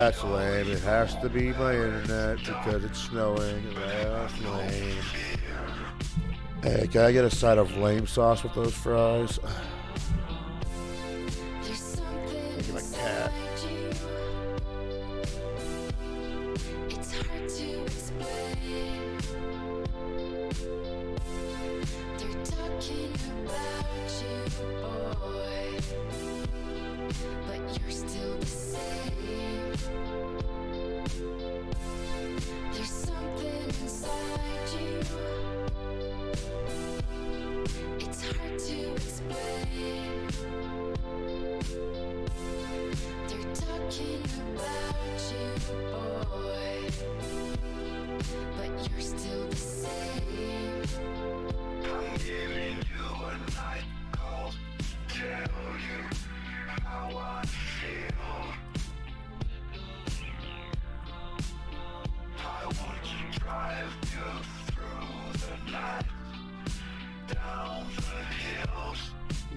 That's lame. It has to be my internet because it's snowing. That's lame. Hey, can I get a side of lame sauce with those fries? Look at my cat.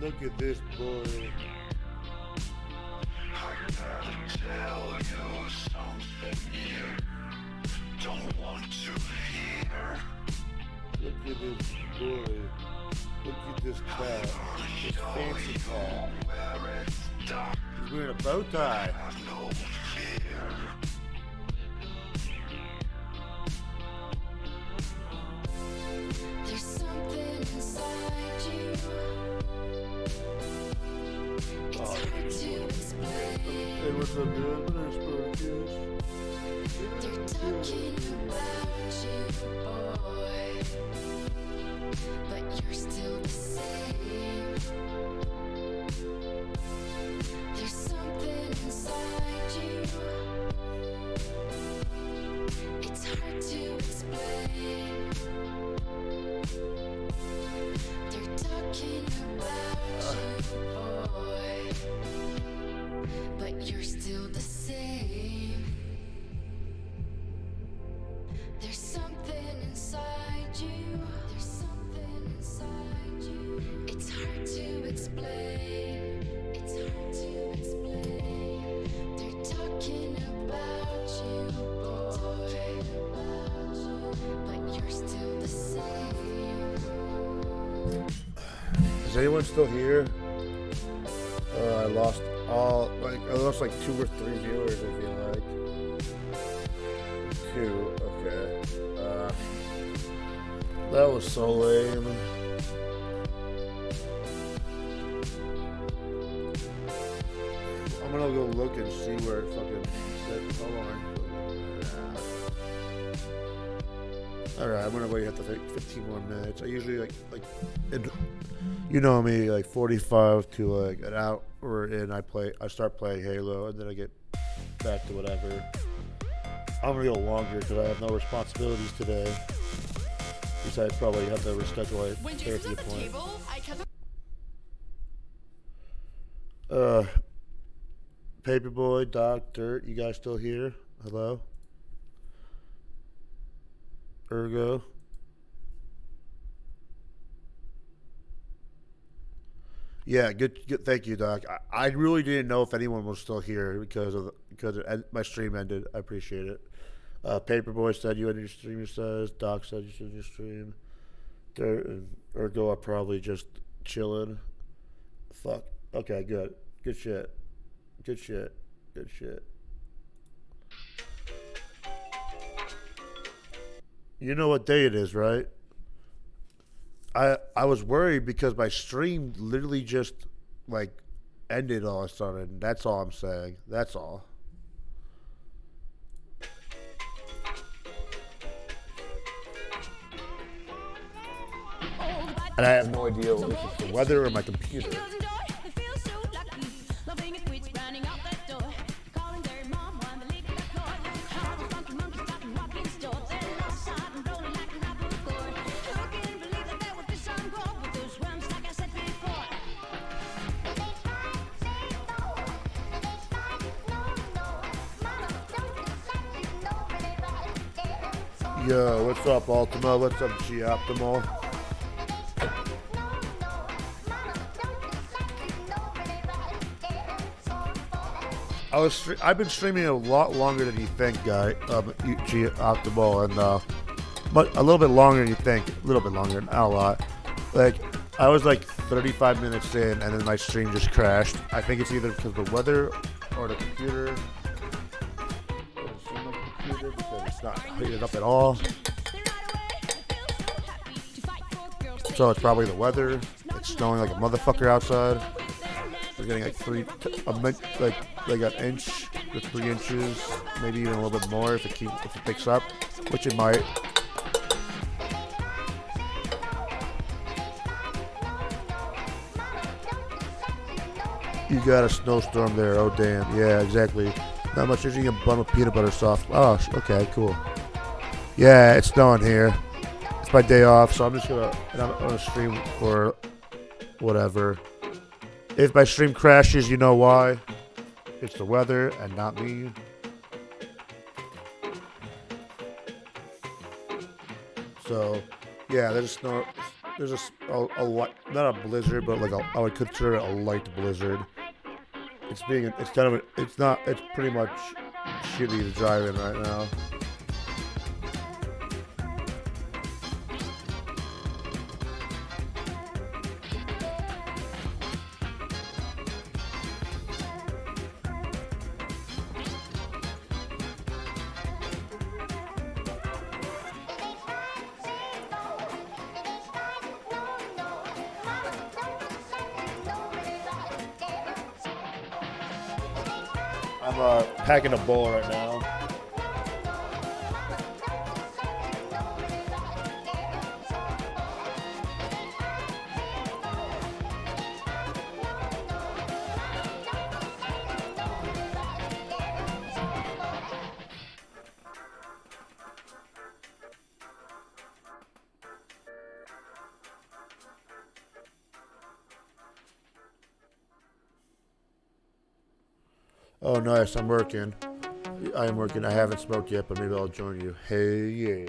Look at this boy. I gotta tell you something you don't want to hear. Look at this boy. Look at this cat. This fancy cat. He's wearing a bow tie. No fear. There's something inside you. It's hard to explain. Hey, what's up, dude? There's Sparkus. They're talking about you, boy, but you're still the same. There's something inside you. It's hard to explain. They're talking about you, boy, but you're still the same. There's something inside you. There's something inside you. It's hard to explain. It's hard to explain. They're talking about you, boy, but you're still the same. Is anyone still here? I lost like 2 or 3 viewers, I feel like. 2, okay. That was so lame. I'm gonna go look and see where it fucking said. Hold on. Alright, I'm gonna wait at the 15 more minutes. I usually like you know me, like 45 to like an hour in, I start playing Halo, and then I get back to whatever. I'm gonna go longer because I have no responsibilities today. Besides, probably have to reschedule a therapy appointment. Paperboy, Doc, Dirt, you guys still here? Hello? Ergo? Yeah, good. Thank you, Doc. I really didn't know if anyone was still here because my stream ended. I appreciate it. Paperboy said you ended your stream. He says Doc said you ended your stream. Dirt and Ergo are probably just chilling. Fuck. Okay, good. Good shit. Good shit. Good shit. You know what day it is, right? I was worried because my stream literally just like ended all of a sudden. That's all I'm saying. That's all. And I have no idea if it's the weather or my computer. Yo, what's up, Ultima? What's up, G-Optimal? I've been streaming a lot longer than you think, guy. G Optimal, and but a little bit longer than you think. A little bit longer, not a lot. Like I was like 35 minutes in, and then my stream just crashed. I think it's either because of the weather or the computer. It doesn't seem like the computer because it's not heated up at all. So it's probably the weather. It's snowing like a motherfucker outside. We're getting like an inch to 3 inches, maybe even a little bit more if it picks up, which it might. You got a snowstorm there. Oh damn. Yeah, exactly. Not much. Usually a bun with peanut butter soft. Oh, okay, cool. Yeah, it's snowing here. It's my day off, so I'm gonna stream for whatever. If my stream crashes, you know why. It's the weather and not me. So, yeah, there's a light, not a blizzard, but like I would consider it a light blizzard. It's pretty much shitty to drive in right now. I'm packing a bowl right now. Oh, nice. I'm working. I am working. I haven't smoked yet, but maybe I'll join you. Hey, yeah.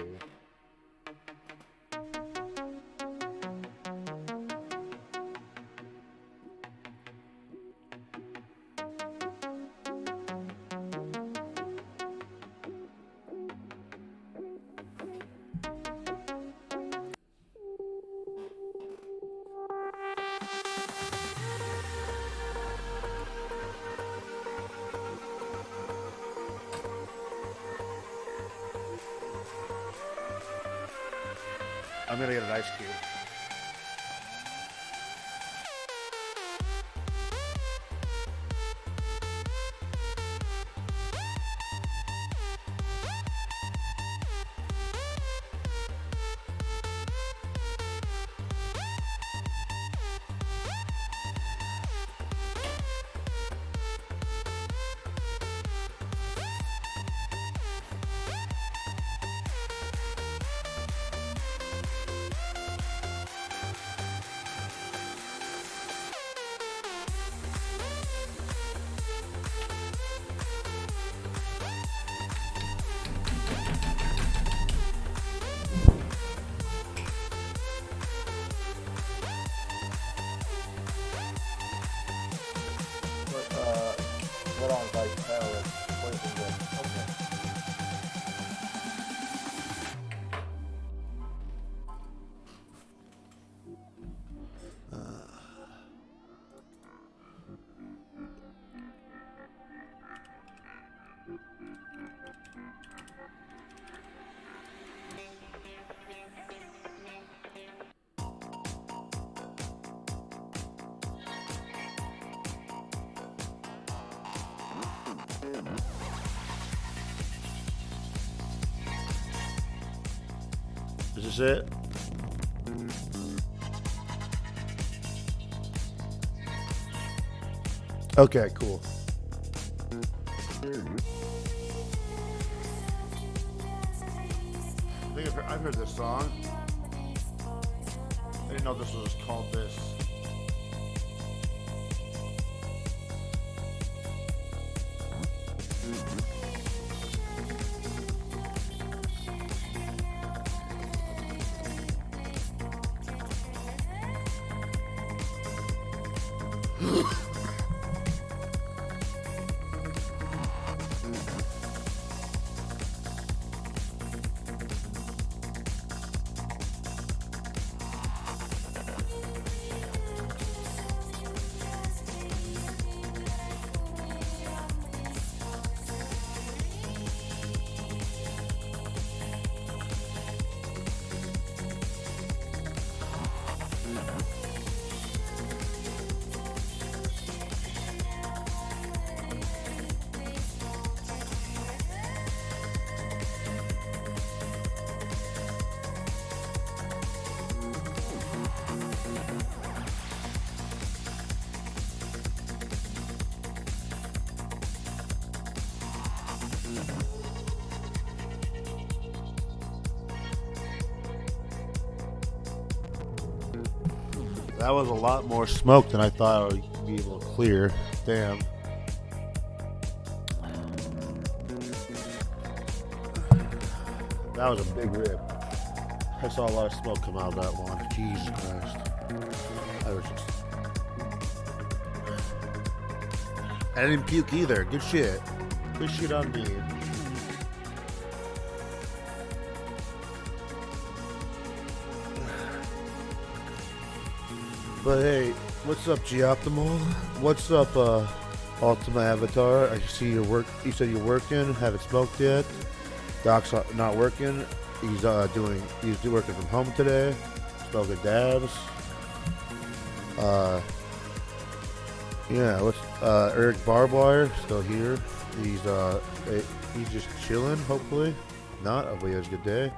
I'm gonna get an ice cube. What on like poison good. Okay. Is this it? Okay, cool. I think I've heard this song. I didn't know this was called this. That was a lot more smoke than I thought I would be able to clear. Damn. That was a big rip. I saw a lot of smoke come out of that one. Jesus Christ. I was just... I didn't puke either. Good shit. Good shit on me. But hey, what's up, G-Optimal? What's up, Ultima Avatar? I see your work. You said you're working. Haven't smoked yet. Doc's not working. He's working from home today. Smoking dabs. Yeah. What's Eric Barbwire still here? He's just chilling. Hopefully, not. Hopefully, he has a good day.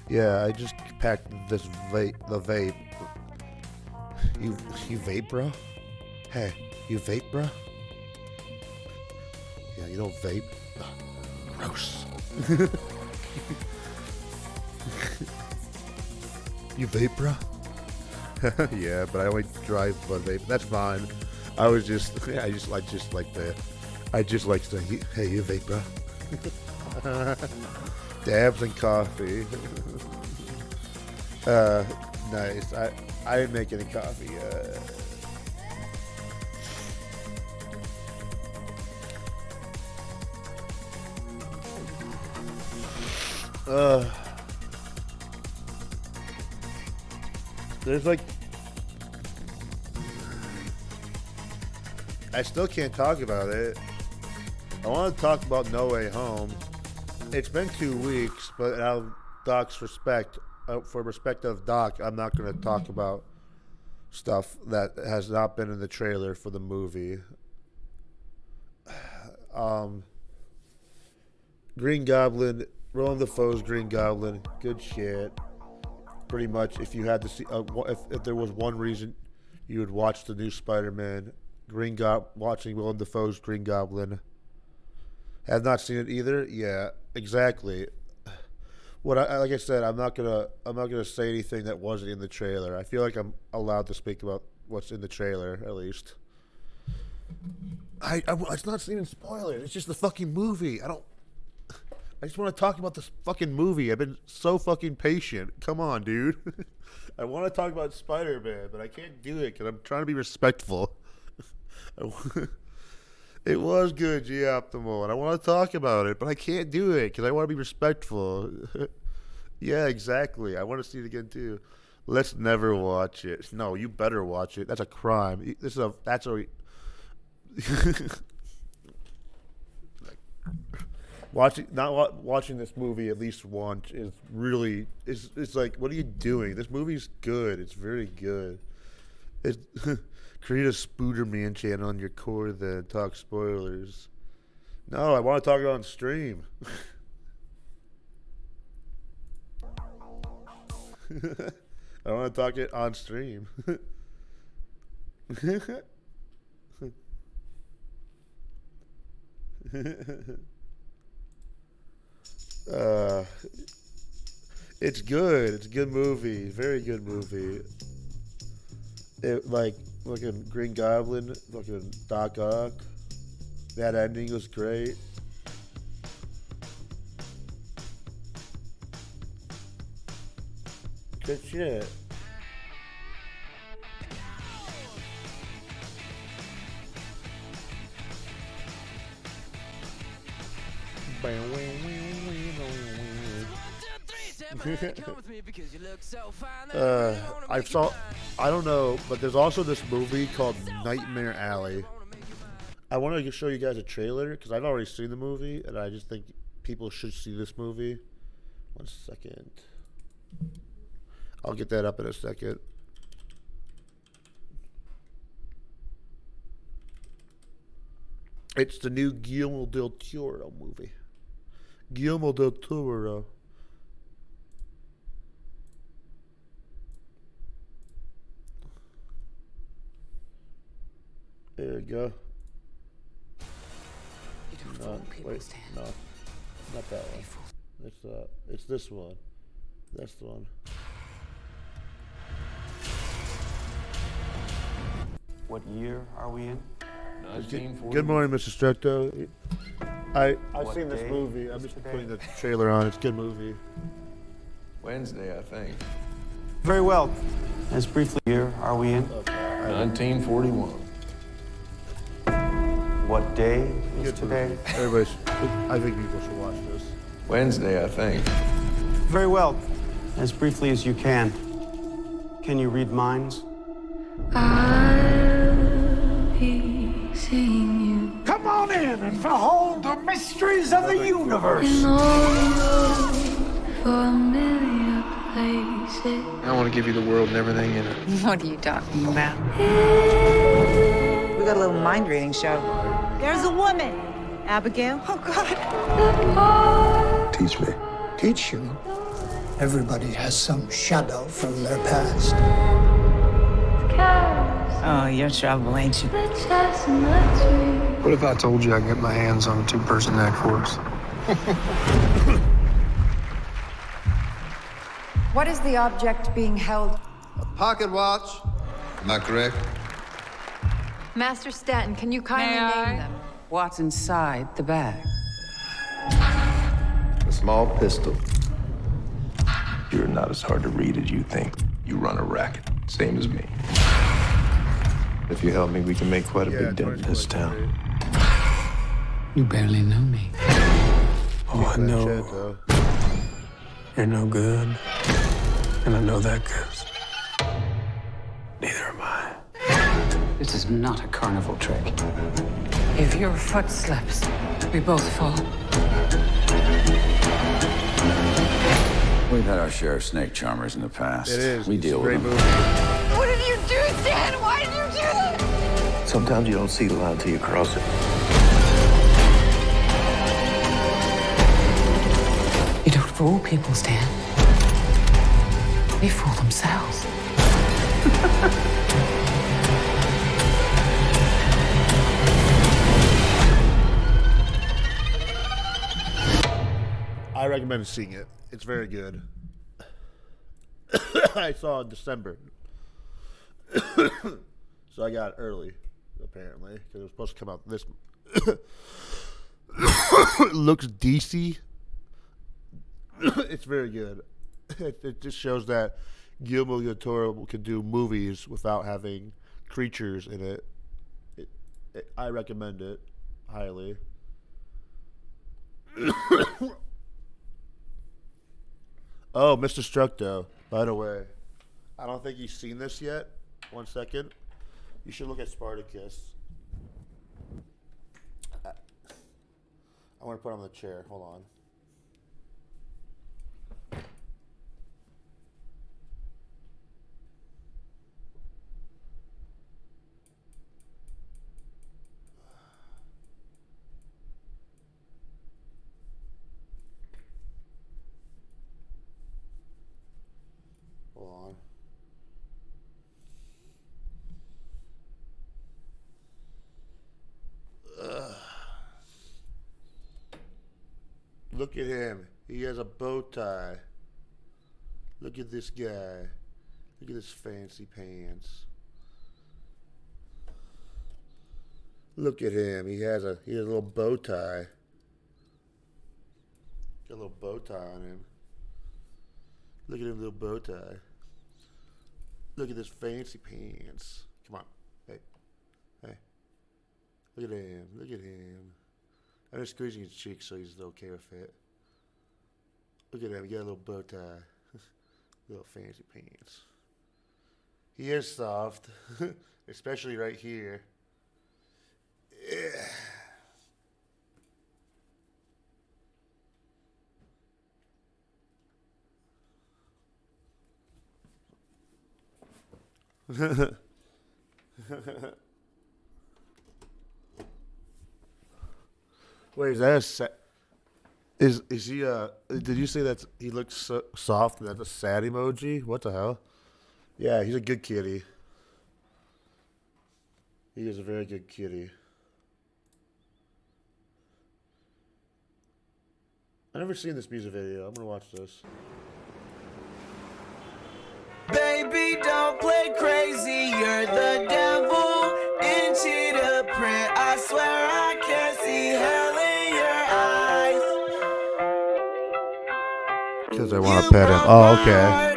Yeah, I just packed this vape. The vape. You vape, bro? Hey, you vape, bro? Yeah, you don't vape? Ugh, gross. You vape, bro? Yeah, but I only drive one vape. That's fine. I just like to say, hey, you vape, bro? Dabs and coffee. Nice. I didn't make any coffee. There's like, I still can't talk about it. I want to talk about No Way Home. It's been 2 weeks, but out of Doc's respect, for respect of Doc, I'm not going to talk about stuff that has not been in the trailer for the movie. Green Goblin, Willem Dafoe's Green Goblin, good shit. Pretty much, if you had to see, if there was one reason you would watch the new Spider-Man, watching Willem Dafoe's Green Goblin. Have not seen it either. Yeah, exactly. Like I said, I'm not gonna say anything that wasn't in the trailer. I feel like I'm allowed to speak about what's in the trailer, at least. It's not even spoilers. It's just the fucking movie. I just want to talk about this fucking movie. I've been so fucking patient. Come on, dude. I want to talk about Spider-Man, but I can't do it because I'm trying to be respectful. It was good, G-Optimal, and I want to talk about it, but I can't do it because I want to be respectful. Yeah, exactly. I want to see it again, too. Let's never watch it. No, you better watch it. That's a crime. Watching this movie at least once is really, it's like, what are you doing? This movie's good. It's very good. Create a Spooderman channel on your core, then talk spoilers. No, I want to talk it on stream. I want to talk it on stream. It's good. It's a good movie. Very good movie. Looking Green Goblin, looking Doc Ock. That ending was great. Good shit. I don't know, but there's also this movie called Nightmare Alley. I want to show you guys a trailer because I've already seen the movie, and I just think people should see this movie. 1 second. I'll get that up in a second. It's the new Guillermo del Toro movie. Guillermo del Toro. There you go. No, wait, no, not that one. It's this one. That's the one. What year are we in? Good morning, Mr. Structo. I've What seen this day movie. I'm is just today? putting the trailer on. It's a good movie. Wednesday, I think. Very well. As briefly, year are we in? 1941. What day is Good today? movie. Everybody's. I think people should watch this. Wednesday, I think. Very well. As briefly as you can. Can you read minds? I'll be seeing you Come on in and behold the mysteries of the universe. in all your familiar places. I want to give you the world and everything in it. What are you talking about? We got a little mind reading show. There's a woman. Abigail. Oh, God. Teach me. Teach you. Everybody has some shadow from their past. Oh, you're trouble, ain't you? What if I told you I can get my hands on a two-person act force? What is the object being held? Pocket watch. Am I correct? Master Stanton, can you kindly name them? What's inside the bag? A small pistol. You're not as hard to read as you think. You run a racket, same as me. If you help me, we can make quite a big dent in this town. You barely know me. Oh, I know you're no good, and I know that, cuz neither am I. This is not a carnival trick. If your foot slips, we both fall. We've had our share of snake charmers in the past. It is. We It's deal a great with them. movie. What did you do, Stan? Why did you do that? Sometimes you don't see the line till you cross it. You don't fool people, Stan. They fool themselves. I recommend seeing it. It's very good. I saw it in December. So I got it early, apparently, because it was supposed to come out this. It looks DC. It's very good. It just shows that Guillermo del Toro can do movies without having creatures in it. I recommend it highly. Oh, Mr. Structo, by the way, I don't think you've seen this yet. 1 second. You should look at Spartacus. I want to put it on the chair. Hold on. Hold on. Look at him. He has a bow tie. Look at this guy. Look at his fancy pants. Look at him. He has a little bow tie. Got a little bow tie on him. Look at him, little bow tie. Look at his fancy pants. Come on. Hey. Hey. Look at him. Look at him. I'm just squeezing his cheeks so he's okay with it. Look at him. He got a little bow tie. Little fancy pants. He is soft. Especially right here. Wait, is that is he did you say that he looks so soft and that's a sad emoji? What the hell? Yeah, he's a good kitty. He is a very good kitty. I've never seen this music video. I'm gonna watch this. Baby, don't play crazy, you're the devil. Because I want to pet him. Oh, okay.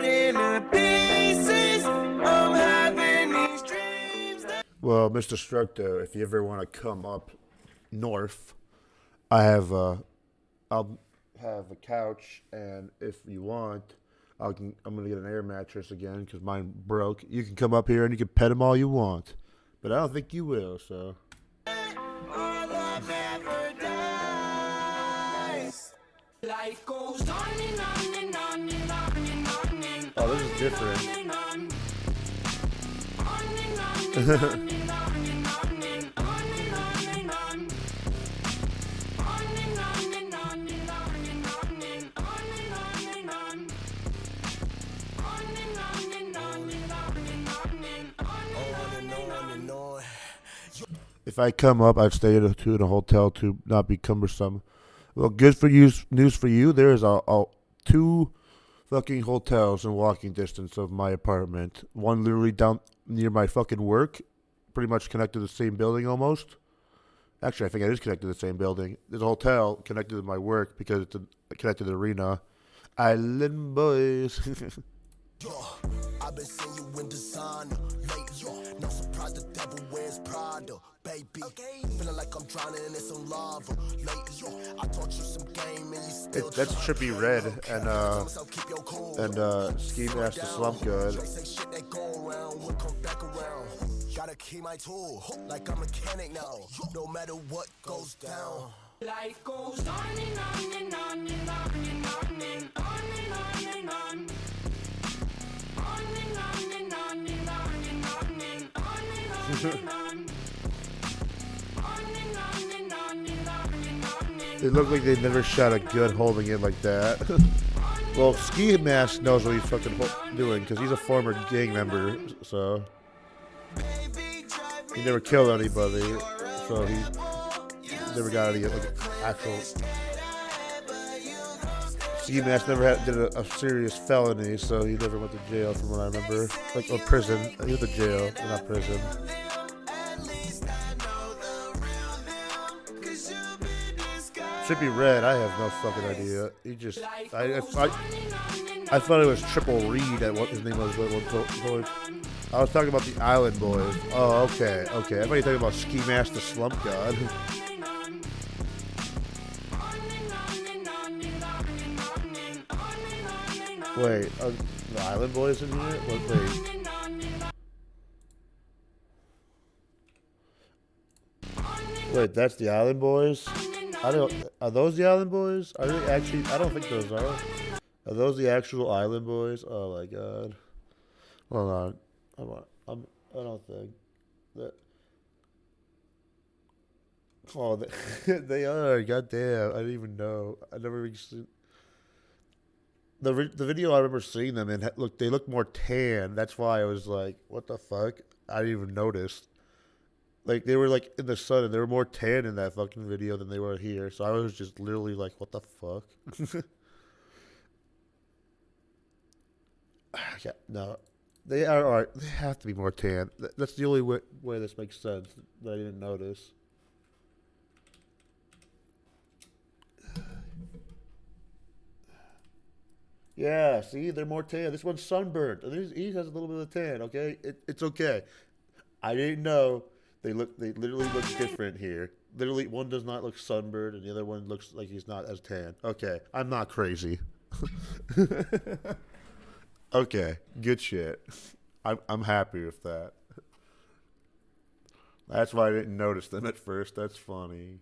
Well, Mr. Structo, if you ever want to come up north, I'll have a couch, and if you want, I'm gonna get an air mattress again because mine broke. You can come up here and you can pet him all you want, but I don't think you will. So. Oh, this is different. If I come up, I'd stay in a hotel to not be cumbersome. Well, good for you. News for you. There is 2 fucking hotels in walking distance of my apartment. One literally down near my fucking work, pretty much connected to the same building almost. Actually, I think it is connected to the same building. There's a hotel connected to my work because it's connected to the arena. Island Boys. I've been seeing you in designer lately. No surprise the devil wears Prada, baby. Feeling like I'm drowning in some lava lately. I taught you some game and you still That's Trippy Red and Ski Master Slump God. Gotta keep my tool like I'm a mechanic now. No matter what goes down. Life goes on and on and on and on and on and on and on and on. They look like they never shot a gun holding it like that. Well, Ski Mask knows what he's fucking doing because he's a former gang member, so he never killed anybody, so he never got any actual. Ski Mask never did a serious felony, so he never went to jail, from what I remember, or prison. He went to jail, not prison. Trippy Red, I have no fucking idea. He just, I thought it was Triple Reed at what his name was at one point. I was talking about the Island Boys. Oh, okay. I thought you were talking about Ski Mask the Slump God. Wait, the Island Boys in here? Wait. Wait, that's the Island Boys? Are those the Island Boys? Are they actually? I don't think those are. Are those the actual Island Boys? Oh my god. Hold on. I don't think that. Oh, they are. Goddamn! I didn't even know. I never even seen. The video I remember seeing them in, they look more tan. That's why I was like, what the fuck? I didn't even notice. Like, they were like in the sun and they were more tan in that fucking video than they were here. So I was just literally like, what the fuck? Yeah, no. They are, they have to be more tan. That's the only way this makes sense that I didn't notice. Yeah, see, they're more tan. This one's sunburned. He has a little bit of tan. Okay, it's okay. I didn't know they literally look different here. Literally, one does not look sunburned, and the other one looks like he's not as tan. Okay, I'm not crazy. Okay, good shit. I'm happy with that. That's why I didn't notice them at first. That's funny.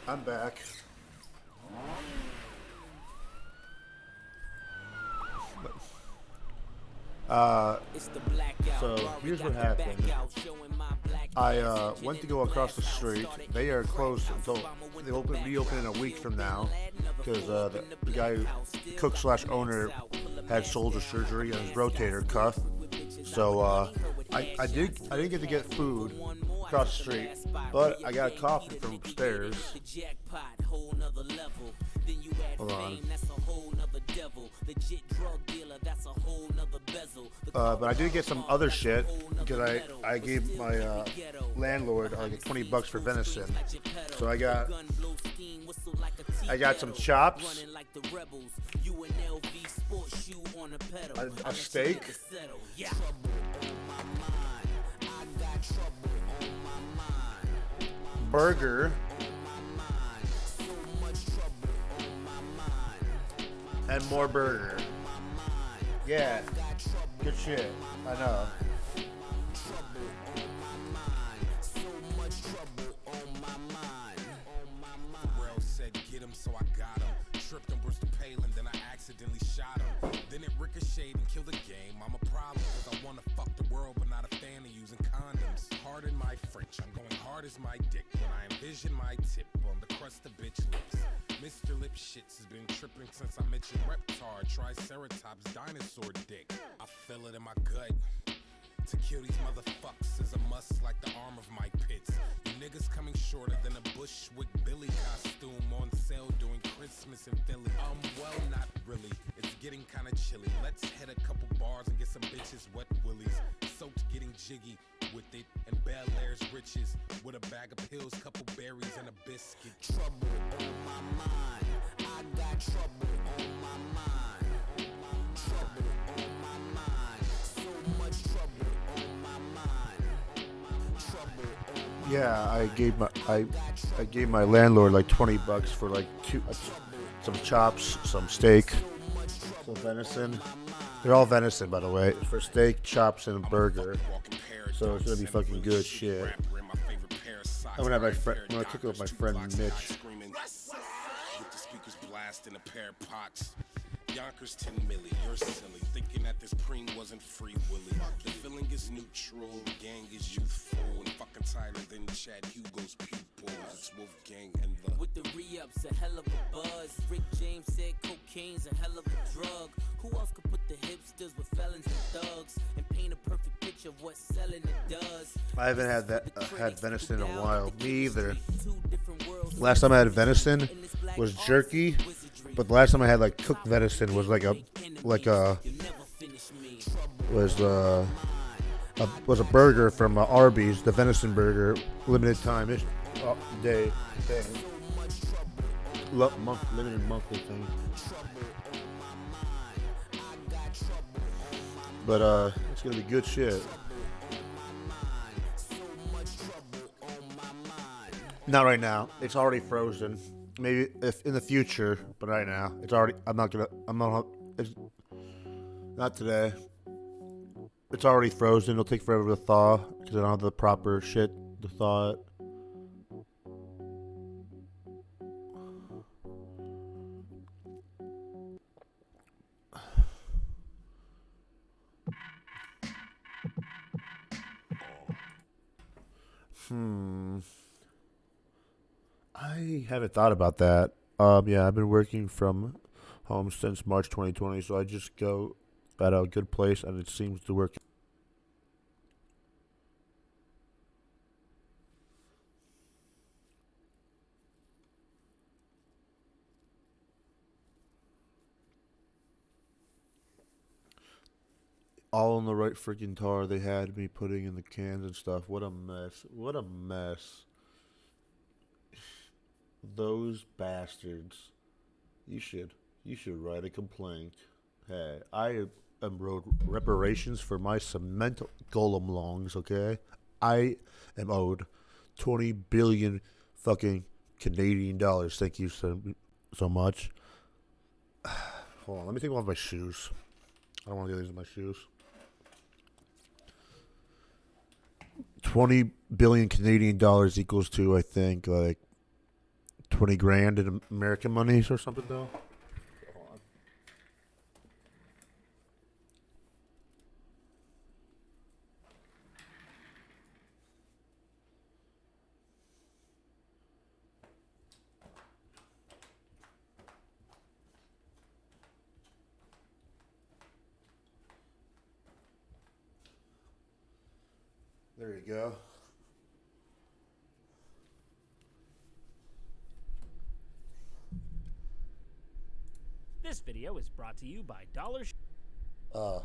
I'm back. So here's what happened. I went to go across the street. They are closed until they reopen in a week from now because the guy, cook / owner, had shoulder surgery on his rotator cuff. So I didn't get to get food across the street, but I got coffee from upstairs. Hold on. But I did get some other shit because I gave my landlord like $20 for venison. So I got some chops, a steak, burger, and more burger. Yeah, good shit. I know. Said get him, so I got him. Tripped and burst the paling, then I accidentally shot him. Then it ricocheted and killed the game. I'm a problem because I want to fuck the world, but not a fan of using condoms. Pardon my French, I'm going hard as my dick when I envision my tip on the crust of bitch lips. Mr. Lip Shits has been tripping since I mentioned Reptar, Triceratops, dinosaur dick. I feel it in my gut. To kill these motherfuckers is a must like the arm of my pits. You niggas coming shorter than a Bushwick Billy costume on sale during Christmas in Philly. Well, not really. It's getting kinda chilly. Let's hit a couple bars and get some bitches wet willies. Soaked getting jiggy with it and Bel Air's riches. With a bag of pills, couple berries and a biscuit. Trouble on my mind. I got trouble on my mind. Trouble on my mind. So much trouble. Yeah, I gave my landlord like $20 for like some chops, some steak, some venison. They're all venison, by the way. For steak, chops, and a burger. So it's gonna be fucking good shit. I'm gonna have I'm gonna kick it with my friend Mitch. With the speakers blasting a pair of pots. Yonkers 10 milli, you're silly. Thinking that this preem wasn't free willy. The feeling is neutral, the gang is youthful. And fucking tighter than Chad Hugo's pupils. It's Wolfgang and the. With the re-ups, a hell of a buzz. Rick James said cocaine's a hell of a drug. Who else could put the hipsters with felons and thugs and paint a perfect picture of what selling it does? I haven't had venison in a while. Me either. Last time I had venison was jerky. But the last time I had like cooked venison was was a burger from Arby's, the venison burger, limited time day thing, limited monthly thing. But it's gonna be good shit. Not right now. It's already frozen. Maybe if in the future, but right now it's already. It's not today. It's already frozen. It'll take forever to thaw because I don't have the proper shit to thaw it. I haven't thought about that. Yeah, I've been working from home since March 2020, so I just go at a good place, and it seems to work. All in the right freaking tar. They had me putting in the cans and stuff. What a mess. What a mess. Those bastards. You should write a complaint. Hey, I am owed reparations for my cement golem longs, okay? I am owed 20 billion fucking Canadian dollars. Thank you so much. Hold on, let me take off my shoes. I don't want to do these with my shoes. 20 billion Canadian dollars equals to, I think, like 20 grand in American monies or something, though. Hold on. There you go. This video is brought to you by Dollar What?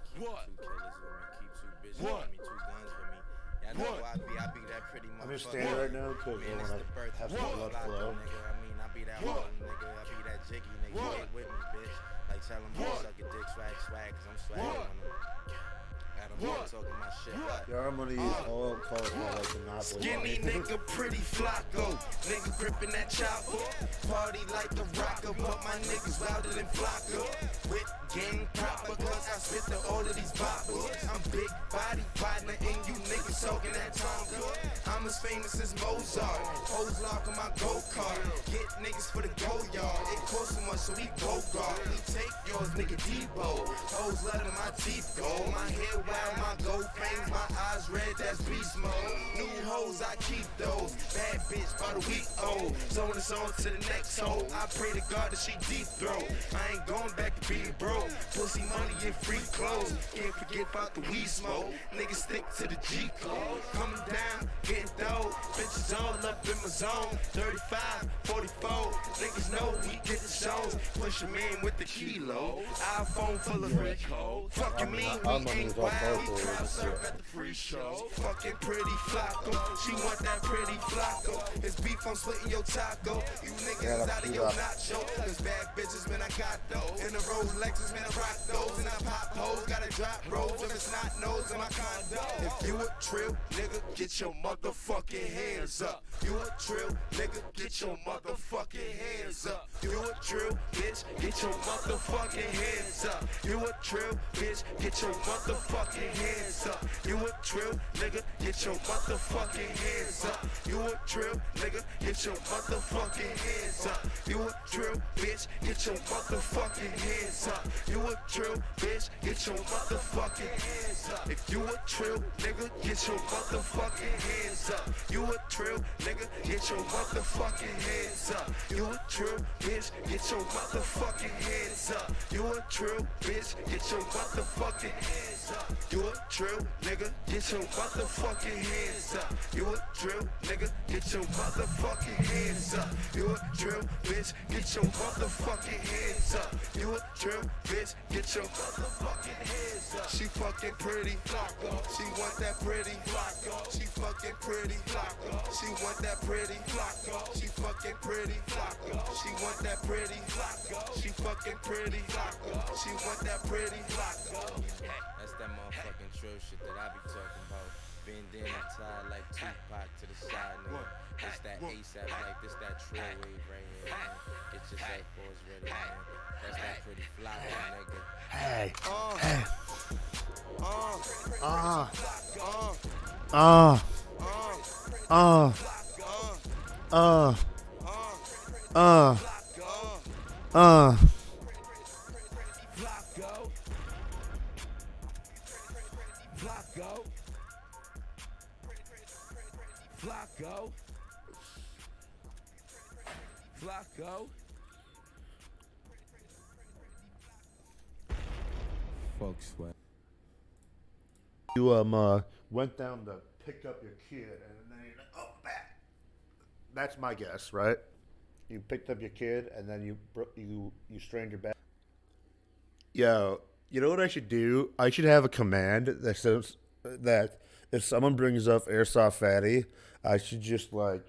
Two killers with me, keep two bitches with me, two guns with me. Y'all know who I be that pretty motherfucker. I'm just standing right now because I want to have some blood flow. Nigga. I mean, I be that holy nigga, I be that jiggy nigga, you ain't with me, bitch. Like tell them boys suck a dick, swag, cause I'm swagging on them. Got them all talking my shit. Yeah, I'm gonna use all calls my like Monopoly. Skinny nigga, pretty flocko. Nigga gripping that chopper. Party like the rocker, but my niggas louder than Flocka. With gang proper, cause I spit the all of these boppers. I'm big body partner, and you niggas talking that Tonka. I'm as famous as Mozart. Hoes lock on my go-kart. Get niggas for the go yard. It costs so much, so we go guard. We take yours, nigga Debo. Hoes letting my teeth go. My hair wild, my gold fangs, my eyes red, that's beast mode. New hoes, I keep those. Bad bitch, about a week old. So when it's on to the next hoe, I pray to God that she deep throat. I ain't going back to being broke. Pussy money and free clothes. Can't forget about the weed smoke. Niggas stick to the G code. Coming down, getting dough. Bitches all up in my zone. 35, 44. Niggas know we get the shows. Push 'em in with the kilo. iPhone full of free code. Fucking me, we ain't wild. We crowd surf at the free show. Fucking pretty flocko. She want that pretty flocko. It's beef, I'm splitting your taco. You niggas is out of your nacho. Cause bad bitches, man, I got those. In the Rolexes, man, I rock those. And I pop hoes, gotta drop rolls. If it's not nose in my condo. If you a trill, nigga, get your motherfucking hands up. You a trill, nigga, get your motherfucking hands up. You a trill, bitch, get your motherfucking hands up. You a trill, bitch, get your motherfucking hands up. You a trill, nigga, get your motherfucking hands up. You a trill, nigga, get your motherfucking hands up. You a trill, bitch, get your motherfucking hands up. You a trill, bitch, get your motherfucking hands up. If you a trill, nigga, get your motherfucking hands up. You a trill, nigga, get your motherfucking hands up. You a trill, bitch, get your motherfucking hands up. You a trill, bitch, get your motherfucking hands up. You a trill, nigga, get your motherfucking hands up. You a trill, nigga, get your motherfucking hands up. You a trill, bitch, get your motherfucking hands up. You a trill, bitch, get your motherfucking hands up. She fucking pretty flocko. She want that pretty flocko. She fucking pretty flocko. She want that pretty flocko. She fucking pretty flocko. She want that pretty flocko. She fucking pretty flocko. She want that pretty flocko. That's that motherfucking trill shit that I be talking about. Bandana tied like Tupac to the side, nigga. It's that ASAP, like this that trill wave right here, man. Get your surfboards ready, man. That's that pretty fly, nigga. Hey. Flocko. Folks, what? You went down to pick up your kid and then you're like, oh, back. That's my guess, right? You picked up your kid and then you strained your back. Yo, you know what I should do? I should have a command that says that if someone brings up Airsoft Fatty, I should just fucking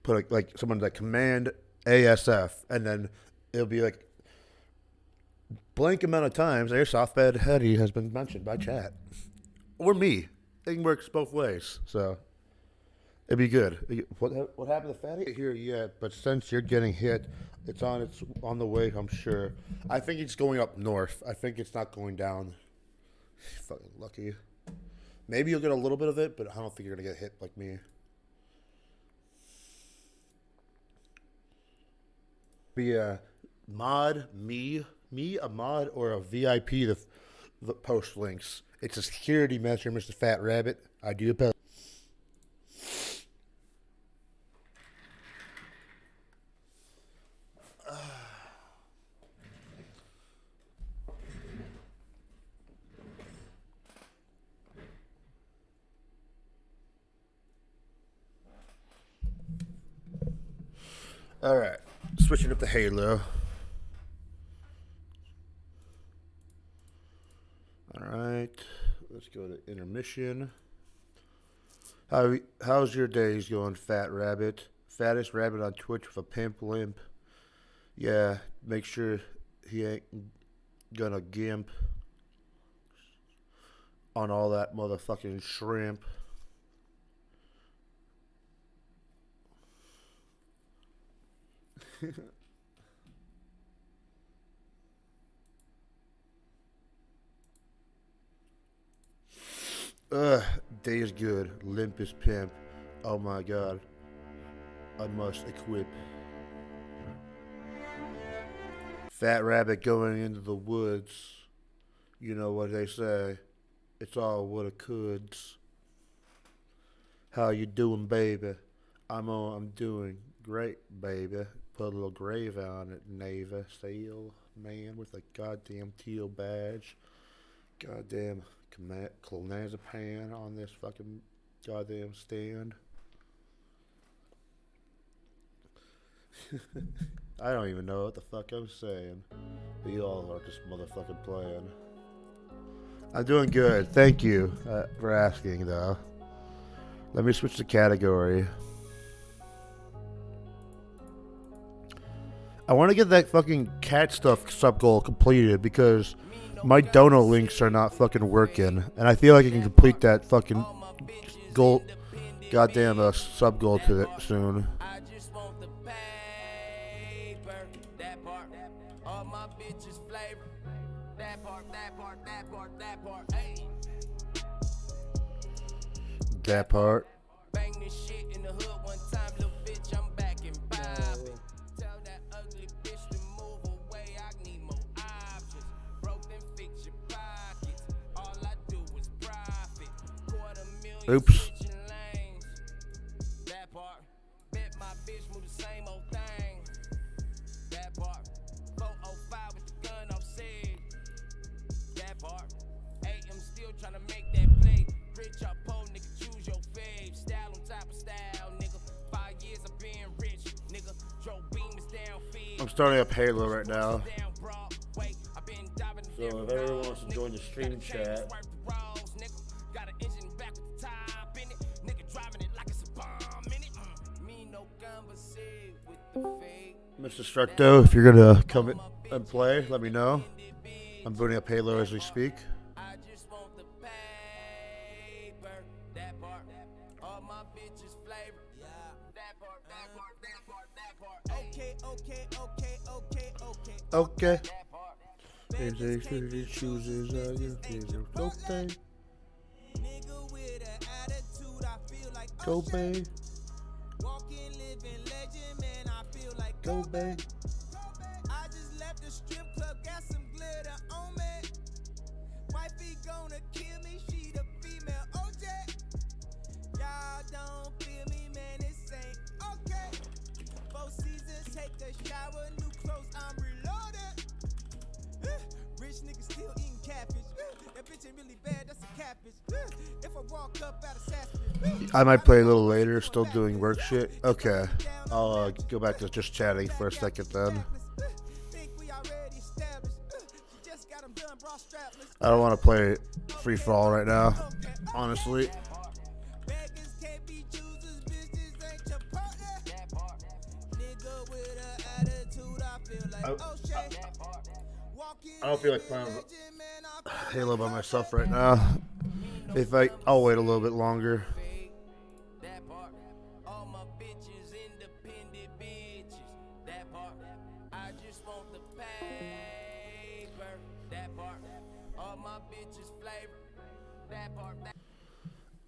put like someone like command ASF, and then it'll be like blank amount of times Airsoft Fatty has been mentioned by chat or me. It works both ways, so it'd be good. What happened to Fatty? Here yet, but since you're getting hit, it's on the way. I'm sure. I think it's going up north. I think it's not going down. Fucking lucky. Maybe you'll get a little bit of it, but I don't think you're gonna get hit like me. Be a mod, a mod, or a VIP to post links. It's a security measure, Mr. Fat Rabbit. I do apologize. All right, switching up to Halo. All right, let's go to intermission. How's your days going, Fat Rabbit? Fattest rabbit on Twitch with a pimp limp. Yeah, make sure he ain't gonna gimp on all that motherfucking shrimp. Day is good. Limp is pimp. Oh my god. I must equip. Fat rabbit going into the woods. You know what they say. It's all what it coulds. How you doing, baby? I'm doing great, baby. Put a little gravy on it, Navy SEAL man with a goddamn teal badge. Goddamn clonazepam on this fucking goddamn stand. I don't even know what the fuck I'm saying. But you all are just motherfucking playing. I'm doing good. Thank you for asking, though. Let me switch the category. I want to get that fucking cat stuff sub-goal completed because my dono links are not fucking working. And I feel like I can complete that fucking goal, goddamn sub-goal to it soon. That part. Bang this shit in the hood one time, little bitch, I'm back and bobbing. Tell that ugly bitch to move away, I need more options. Broke then fix your pockets. All I do is profit. $250,000. Oops. That part. Bet my bitch move the same old thing. That part. 405 with the gun offset. That part. Hey, I'm still trying to make that play. Rich or poor, nigga, choose your fave. Style on top of style, nigga. 5 years of being rich, nigga. Drove beamers down feed. I'm starting up Halo right now. So if everyone wants to join the stream chat. Got an engine back with the top in it. Nigga driving it like it's a bomb in it. Me no conversate with the fake. Mr. Structo, if you're gonna come in and play, let me know. I'm booting up Halo as we speak. Okay. If they chooses okay. Go babe. Go babe. I just left the strip club, got some glitter on me. Wifey gonna kill me, she the female OJ. Y'all don't feel me, man, this ain't okay. 4 seasons, take a shower, new clothes, I'm reloaded. Rich niggas still eating catfish. That bitch ain't really bad, that's a catfish. If I walk up out of Sasquatch. I might play a little later, still doing work shit. Okay, I'll go back to just chatting for a second then. I don't want to play free fall right now, honestly. I don't feel like playing Halo by myself right now. I'll wait a little bit longer.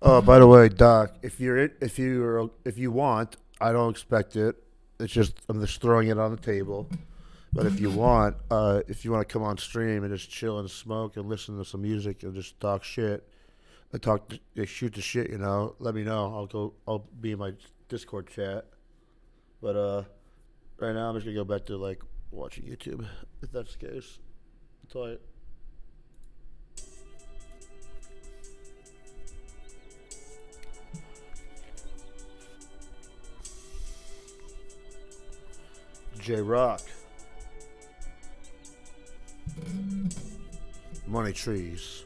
Oh, by the way, Doc, if you want, I don't expect it. It's just I'm just throwing it on the table. But if you want to come on stream and just chill and smoke and listen to some music and just talk shit, shoot the shit, let me know. I'll be in my Discord chat. But right now I'm just gonna go back to watching YouTube, if that's the case. That's all right. Rock. Money trees.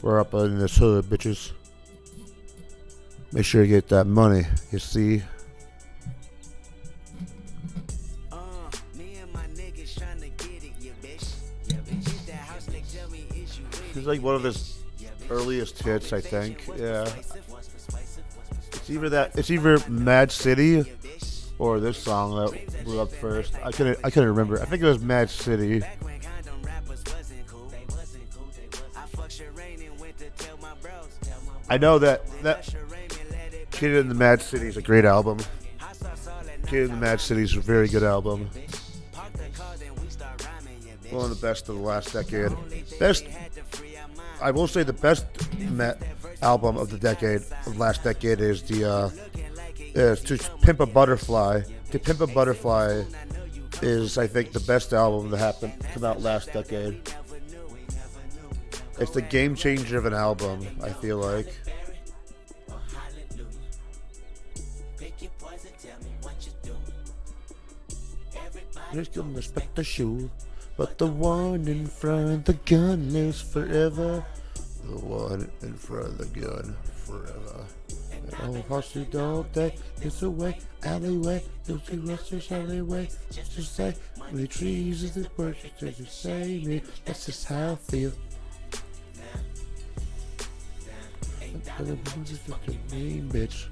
We're up in this hood, bitches. Make sure you get that money, you see. It's like one of his earliest hits, I think. Yeah. It's either Mad City or this song that blew up first. I couldn't remember. I think it was Mad City. I know that Kid in the Mad City is a great album. Kid in the Mad City is a very good album. One of the best of the last decade. I will say the best album of the decade, of last decade, is To Pimp a Butterfly. To Pimp a Butterfly is, I think, the best album that come out last decade. It's the game changer of an album, I feel like. Just gonna respect the shoe, but the one in front of the gun lives forever. The one in front of the gun forever. And all pursuit all day, it's away, alleyway, those two rustlers alleyway. Just to say, the trees is the birds, just to say me, that's just how I feel. Mean bitch.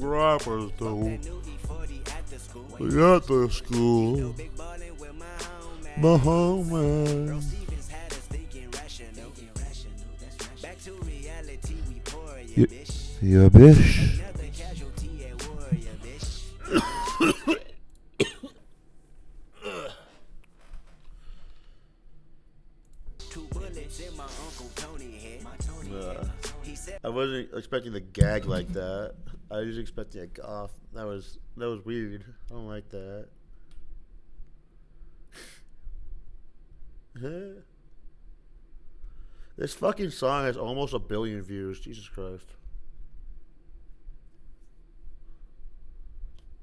Rappers do. We got the school. My home. Yeah, bitch. I wasn't expecting the gag like that. I was expecting a cough. That was weird. I don't like that. This fucking song has almost 1 billion views. Jesus Christ.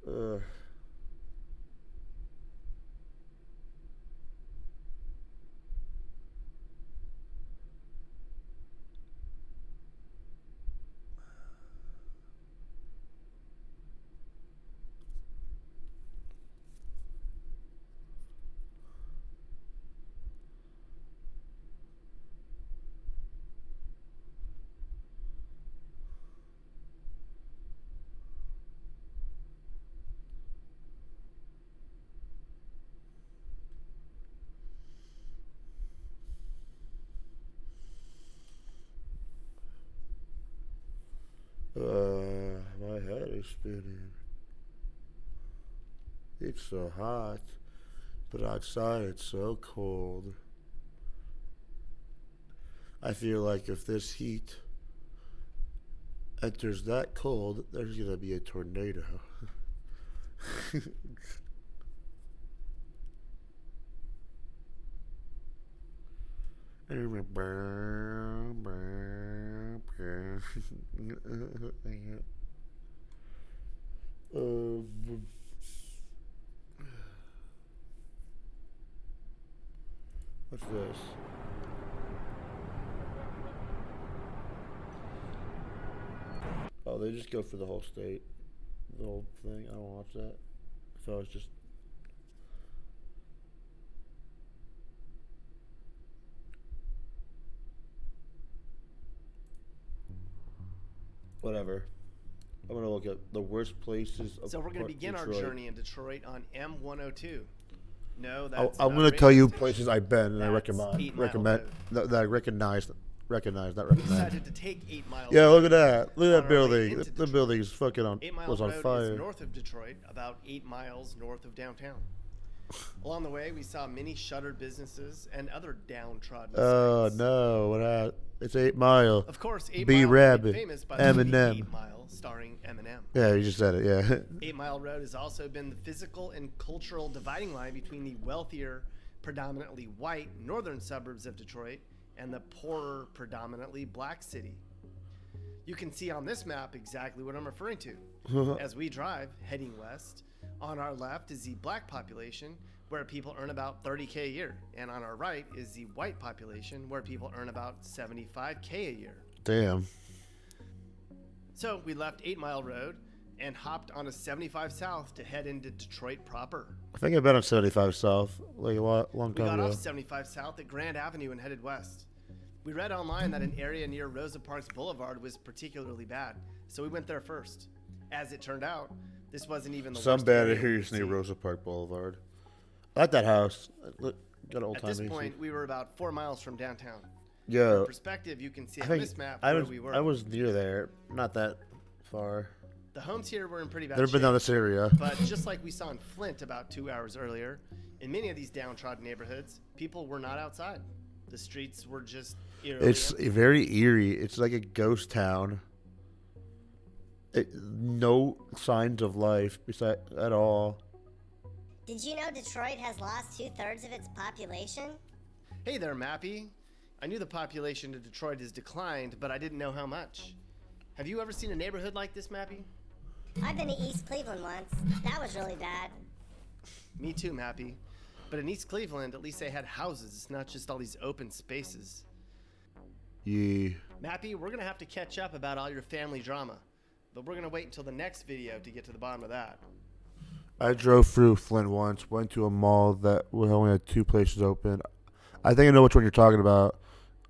Ugh. My head is spinning. It's so hot, but outside it's so cold. I feel like if this heat enters that cold, there's gonna be a tornado. What's this? Oh, they just go for the whole state, the whole thing. I don't watch that. So I was just. Whatever. I'm gonna look at the worst places of So we're gonna begin Detroit. our journey in Detroit on M102. No, that's I'm gonna tell you places I've been and I recommend that I recognize, not recommend. We decided to take 8 miles. Yeah, look at that. Look at that on our way building. into The building is fucking on. 8 Mile Was on Road fire. is north of Detroit, about 8 miles north of downtown. Along the way, we saw many shuttered businesses and other downtrodden Oh sites. no! What? It's 8 Mile. Of course, 8 B Mile Rabbit. became famous by the movie Eminem. 8 Mile, starring Eminem. Yeah, you just said it. Yeah. 8 Mile Road has also been the physical and cultural dividing line between the wealthier, predominantly white northern suburbs of Detroit and the poorer, predominantly black city. You can see on this map exactly what I'm referring to. As we drive, heading west, on our left is the black population, where people earn about $30K a year. And on our right is the white population, where people earn about $75K a year. Damn. So we left 8 Mile Road and hopped on a 75 South to head into Detroit proper. I think I've been on 75 South like a long We time got ago. off 75 South at Grand Avenue and headed west. We read online that an area near Rosa Parks Boulevard was particularly bad, so we went there first. As it turned out, this wasn't even the Some worst bad area areas we near could see. Rosa Park Boulevard. I like that house. Got old At this timey. point, we were about 4 miles from downtown. Yeah. For perspective, you can see I on think this map I where was we were. I was near there, not that far. The homes here were in pretty bad Never been shape. down this area. But just like we saw in Flint about 2 hours earlier, in many of these downtrodden neighborhoods, people were not outside. The streets were just eerily It's empty. very eerie. It's like a ghost town. No signs of life at all. Did you know Detroit has lost 2/3 of its population? Hey there, Mappy. I knew the population of Detroit has declined, but I didn't know how much. Have you ever seen a neighborhood like this, Mappy? I've been to East Cleveland once. That was really bad. Me too, Mappy. But in East Cleveland, at least they had houses, not just all these open spaces. Yeah. Mappy, we're going to have to catch up about all your family drama. But we're going to wait until the next video to get to the bottom of that. I drove through Flint once. Went to a mall that only had 2 places open. I think I know which one you're talking about,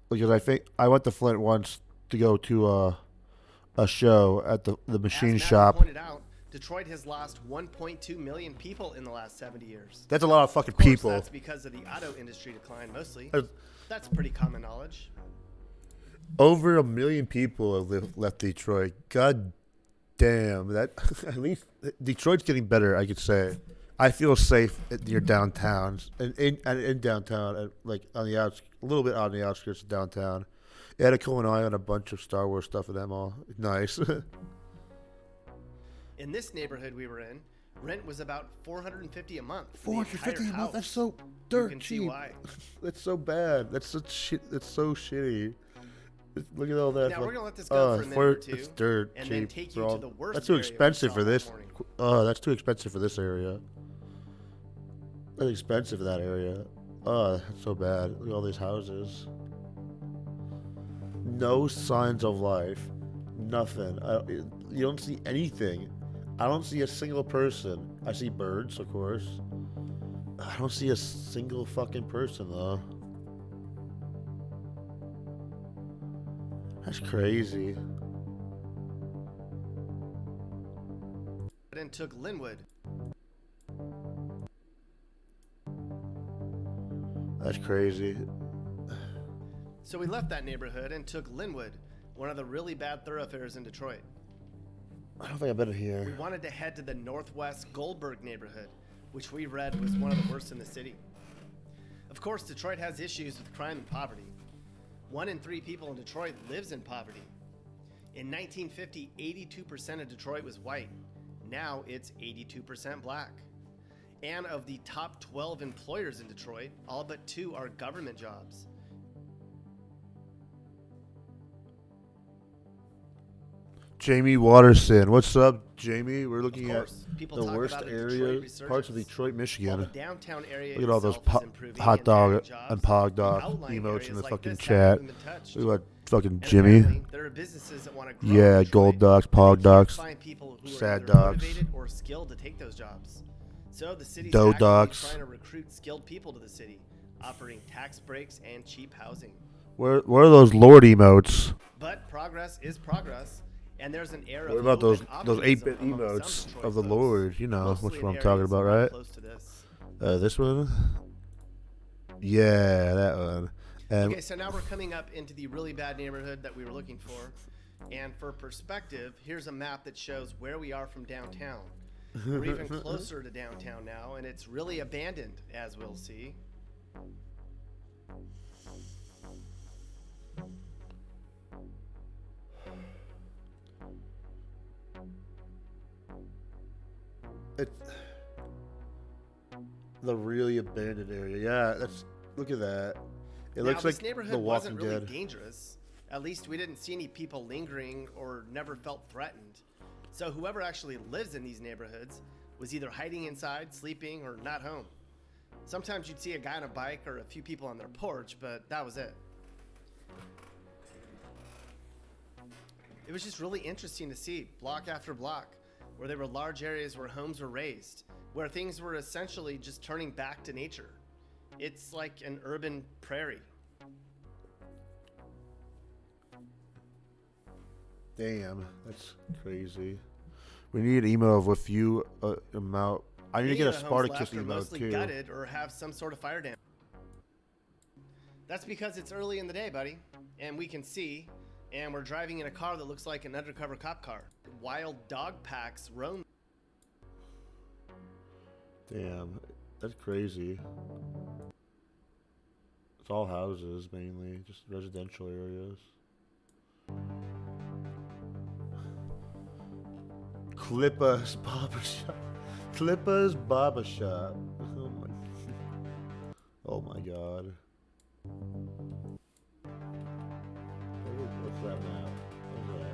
because I think I went to Flint once to go to a show at the machine As Mappy shop. pointed out, Detroit has lost 1.2 million people in the last 70 years. That's a lot of fucking Of course, people. That's because of the auto industry decline mostly. That's- That's pretty common knowledge. Over 1 million people have left Detroit. God damn, that at least Detroit's getting better. I could say. I feel safe near downtown, in downtown, like on the outs, a little bit on the outskirts of downtown. I had to keep an eye on a bunch of Star Wars stuff at that mall. Nice. In this neighborhood we were in, rent was about $450 a month. for the $450 entire a month. That's house. so You dirt can see cheap. why. That's so bad. That's such shit. That's so shitty. Look at all that. Now we're gonna let this go for a minute or two, It's dirt and cheap. then take you for to all- the worst That's too area we expensive saw for this this. morning. Oh, that's too expensive for this area. That's expensive for that area. Oh, that's so bad. Look at all these houses. No signs of life. Nothing. You don't see anything. I don't see a single person. I see birds, of course. I don't see a single fucking person, though. That's crazy. Then took Linwood. That's crazy. So we left that neighborhood and took Linwood, one of the really bad thoroughfares in Detroit. I don't think I've been We here. wanted to head to the Northwest Goldberg neighborhood, which we read was one of the worst in the city. Of course, Detroit has issues with crime and poverty. 1 in 3 people in Detroit lives in poverty. In 1950, 82% of Detroit was white. Now it's 82% black. And of the top 12 employers in Detroit, all but 2 are government jobs. Jamie Watterson. What's up, Jamie? We're looking at course, people the talk worst about a Detroit areas, parts of resurgence. Detroit, While Michigan. the downtown area Look at all those itself is improving hot and dog adding jobs, and pog the dog outlying emotes areas in the like fucking this chat. haven't even been touched. Look at fucking And Jimmy. apparently, there are businesses that want to grow Yeah, in Detroit, gold dogs, but they pog can't dogs, find people who are sad either dogs. motivated or skilled to take those jobs. So the city's Dough actively dogs. trying to recruit skilled people to the city, offering tax breaks and cheap housing. Where are those Lord emotes? But progress is progress, and there's an era What of about hope those and 8-bit optimism among some emotes Detroit of the folks, Lord? You know mostly which in one I'm talking areas about, not right? close to this. This one? Yeah, that one. Okay, so now we're coming up into the really bad neighborhood that we were looking for. And for perspective, here's a map that shows where we are from downtown. We're even closer to downtown now, and it's really abandoned, as we'll see. It's the really abandoned area. Yeah, that's look at that. It looks like this neighborhood The Walking wasn't really Dead. dangerous. At least we didn't see any people lingering or never felt threatened. So whoever actually lives in these neighborhoods was either hiding inside, sleeping, or not home. Sometimes you'd see a guy on a bike or a few people on their porch, but that was it. It was just really interesting to see, block after block, where there were large areas where homes were raised, where things were essentially just turning back to nature. It's like an urban prairie. Damn, that's crazy. We need an emo of a few amount. I need to get a Spartacus emo mostly too. gutted or have some sort of fire damage. That's because it's early in the day, buddy, and we can see, and we're driving in a car that looks like an undercover cop car. Wild dog packs roam. Damn, that's crazy. It's all houses mainly, just residential areas. Clippa's Barbershop. Clippa's Barbershop. Oh my god. What's that now? What's that?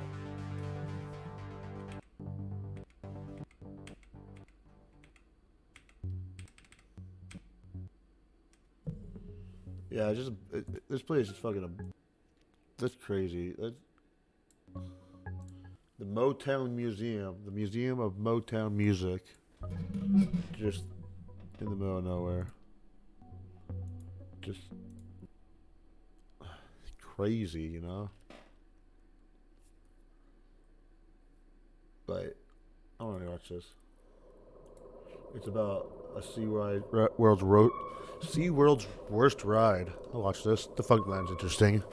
Yeah, just this place is fucking. That's crazy. That's the Motown Museum, the Museum of Motown Music, just in the middle of nowhere. Just crazy, you know. But I want to watch this. It's about a SeaWorld's worst ride. I'll watch this. The Funk Line's interesting.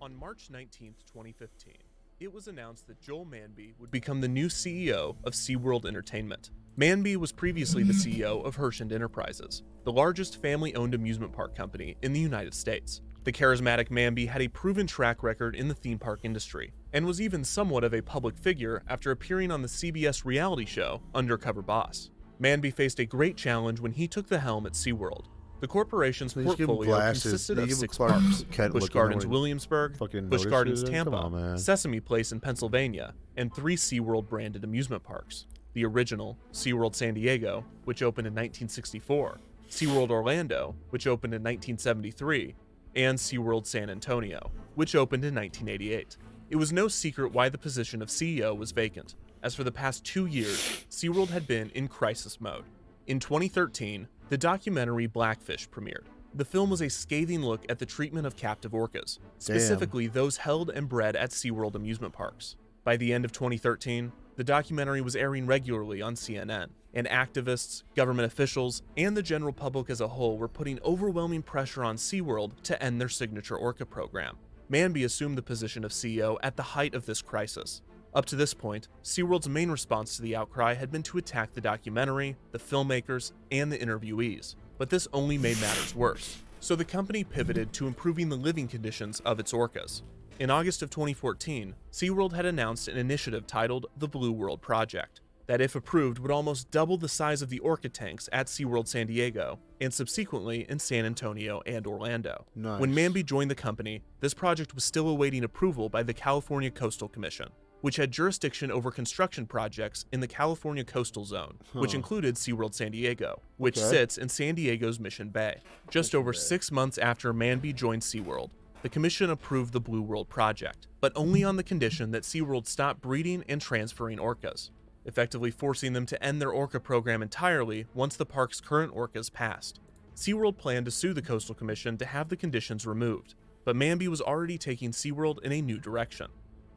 On March 19th, 2015, it was announced that Joel Manby would become the new CEO of SeaWorld Entertainment. Manby was previously the CEO of Hershend Enterprises, the largest family-owned amusement park company in the United States. The charismatic Manby had a proven track record in the theme park industry, and was even somewhat of a public figure after appearing on the CBS reality show Undercover Boss. Manby faced a great challenge when he took the helm at SeaWorld. The corporation's portfolio consisted of 6 parks: Busch Gardens Williamsburg, Busch Gardens Tampa, Sesame Place in Pennsylvania, and 3 SeaWorld branded amusement parks. The original, SeaWorld San Diego, which opened in 1964, SeaWorld Orlando, which opened in 1973, and SeaWorld San Antonio, which opened in 1988. It was no secret why the position of CEO was vacant, as for the past 2 years, SeaWorld had been in crisis mode. In 2013, the documentary Blackfish premiered. The film was a scathing look at the treatment of captive orcas, specifically those held and bred at SeaWorld amusement parks. By the end of 2013, the documentary was airing regularly on CNN, and activists, government officials, and the general public as a whole were putting overwhelming pressure on SeaWorld to end their signature orca program. Manby assumed the position of CEO at the height of this crisis. Up to this point, SeaWorld's main response to the outcry had been to attack the documentary, the filmmakers, and the interviewees. But this only made matters worse, so the company pivoted to improving the living conditions of its orcas. In August of 2014, SeaWorld had announced an initiative titled the Blue World Project, that if approved would almost double the size of the orca tanks at SeaWorld San Diego, and subsequently in San Antonio and Orlando. Nice. When Manby joined the company, this project was still awaiting approval by the California Coastal Commission, which had jurisdiction over construction projects in the California Coastal Zone, which included SeaWorld San Diego, which sits in San Diego's Mission Bay. Just over 6 months after Manby joined SeaWorld, the commission approved the Blue World Project, but only on the condition that SeaWorld stop breeding and transferring orcas, effectively forcing them to end their orca program entirely once the park's current orcas passed. SeaWorld planned to sue the Coastal Commission to have the conditions removed, but Manby was already taking SeaWorld in a new direction.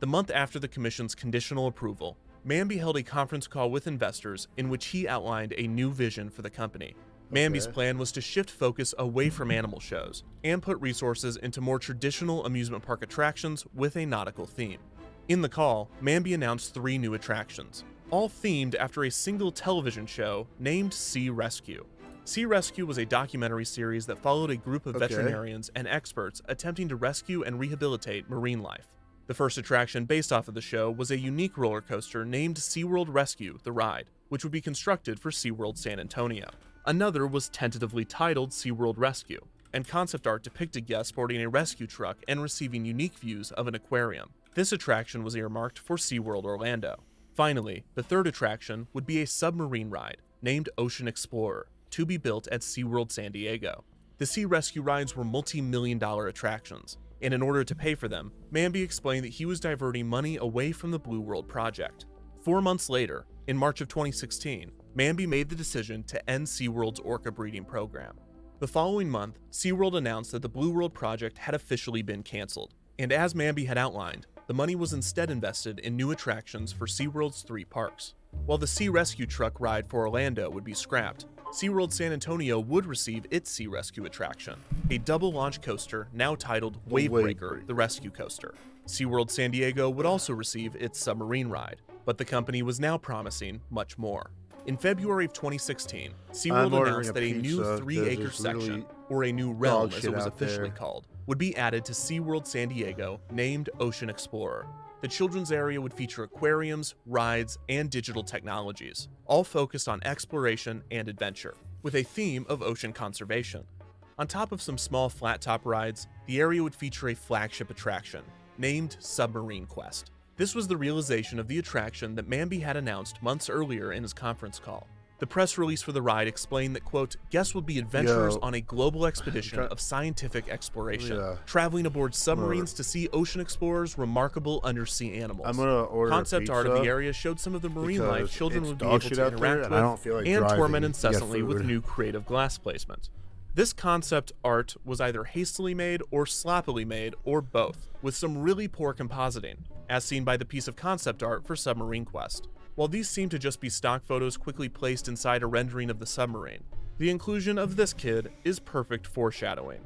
The month after the commission's conditional approval, Manby held a conference call with investors in which he outlined a new vision for the company. Manby's plan was to shift focus away from animal shows and put resources into more traditional amusement park attractions with a nautical theme. In the call, Manby announced 3 new attractions, all themed after a single television show named Sea Rescue. Sea Rescue was a documentary series that followed a group of veterinarians and experts attempting to rescue and rehabilitate marine life. The first attraction based off of the show was a unique roller coaster named SeaWorld Rescue: The Ride, which would be constructed for SeaWorld San Antonio. Another was tentatively titled SeaWorld Rescue, and concept art depicted guests boarding a rescue truck and receiving unique views of an aquarium. This attraction was earmarked for SeaWorld Orlando. Finally, the third attraction would be a submarine ride named Ocean Explorer, to be built at SeaWorld San Diego. The Sea Rescue rides were multi-million-dollar attractions, and in order to pay for them, Manby explained that he was diverting money away from the Blue World project. 4 months later, in March of 2016, Manby made the decision to end SeaWorld's orca breeding program. The following month, SeaWorld announced that the Blue World project had officially been canceled, and as Manby had outlined, the money was instead invested in new attractions for SeaWorld's 3 parks. While the Sea Rescue truck ride for Orlando would be scrapped, SeaWorld San Antonio would receive its Sea Rescue attraction, a double launch coaster now titled Wavebreaker, the Rescue Coaster. SeaWorld San Diego would also receive its submarine ride, but the company was now promising much more. In February of 2016, SeaWorld announced that a new 3-acre section, or a new realm as it was officially called, would be added to SeaWorld San Diego, named Ocean Explorer. The children's area would feature aquariums, rides, and digital technologies, all focused on exploration and adventure, with a theme of ocean conservation. On top of some small flat-top rides, the area would feature a flagship attraction, named Submarine Quest. This was the realization of the attraction that Manby had announced months earlier in his conference call. The press release for the ride explained that, quote, guests would be adventurers on a global expedition of scientific exploration, traveling aboard submarines to see ocean explorers' remarkable undersea animals. I'm gonna order Concept art of the area showed some of the marine life children would be able to interact with and torment incessantly with new creative glass placement. This concept art was either hastily made or sloppily made, or both, with some really poor compositing, as seen by the piece of concept art for Submarine Quest. While these seem to just be stock photos quickly placed inside a rendering of the submarine, the inclusion of this kid is perfect foreshadowing.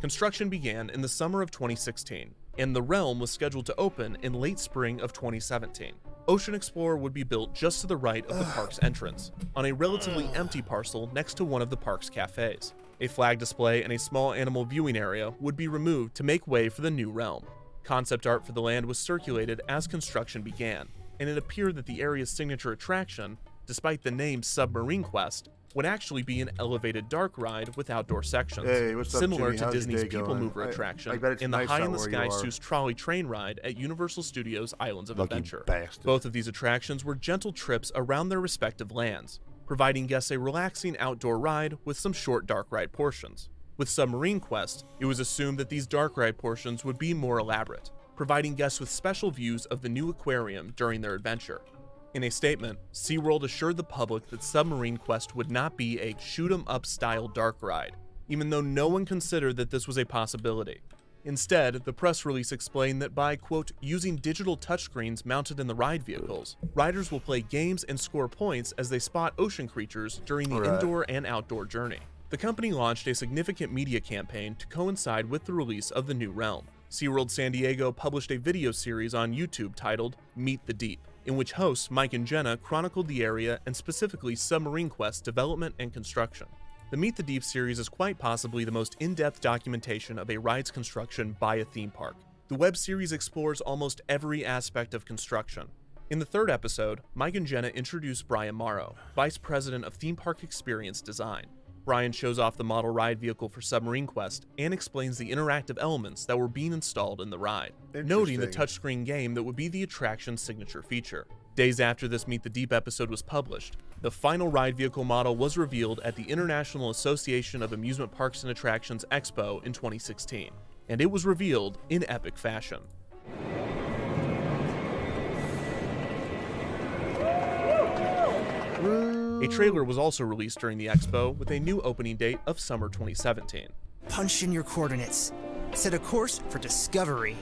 Construction began in the summer of 2016, and the realm was scheduled to open in late spring of 2017. Ocean Explorer would be built just to the right of the park's entrance, on a relatively empty parcel next to one of the park's cafes. A flag display and a small animal viewing area would be removed to make way for the new realm. Concept art for the land was circulated as construction began, and it appeared that the area's signature attraction, despite the name Submarine Quest, would actually be an elevated dark ride with outdoor sections, similar to Disney's People Mover attraction in the High in the Sky Seuss trolley train ride at Universal Studios Islands of Adventure. Both of these attractions were gentle trips around their respective lands, providing guests a relaxing outdoor ride with some short dark ride portions. With Submarine Quest, it was assumed that these dark ride portions would be more elaborate, providing guests with special views of the new aquarium during their adventure. In a statement, SeaWorld assured the public that Submarine Quest would not be a shoot-'em-up style dark ride, even though no one considered that this was a possibility. Instead, the press release explained that by, quote, using digital touchscreens mounted in the ride vehicles, riders will play games and score points as they spot ocean creatures during the indoor and outdoor journey. The company launched a significant media campaign to coincide with the release of the new realm. SeaWorld San Diego published a video series on YouTube titled Meet the Deep, in which hosts Mike and Jenna chronicled the area and specifically Submarine Quest development and construction. The Meet the Deep series is quite possibly the most in-depth documentation of a ride's construction by a theme park. The web series explores almost every aspect of construction. In the third episode, Mike and Jenna introduce Brian Morrow, Vice President of Theme Park Experience Design. Brian shows off the model ride vehicle for Submarine Quest and explains the interactive elements that were being installed in the ride, noting the touchscreen game that would be the attraction's signature feature. Days after this Meet the Deep episode was published, the final ride vehicle model was revealed at the International Association of Amusement Parks and Attractions Expo in 2016, and it was revealed in epic fashion. A trailer was also released during the expo with a new opening date of summer 2017. Punch in your coordinates. Set a course for discovery.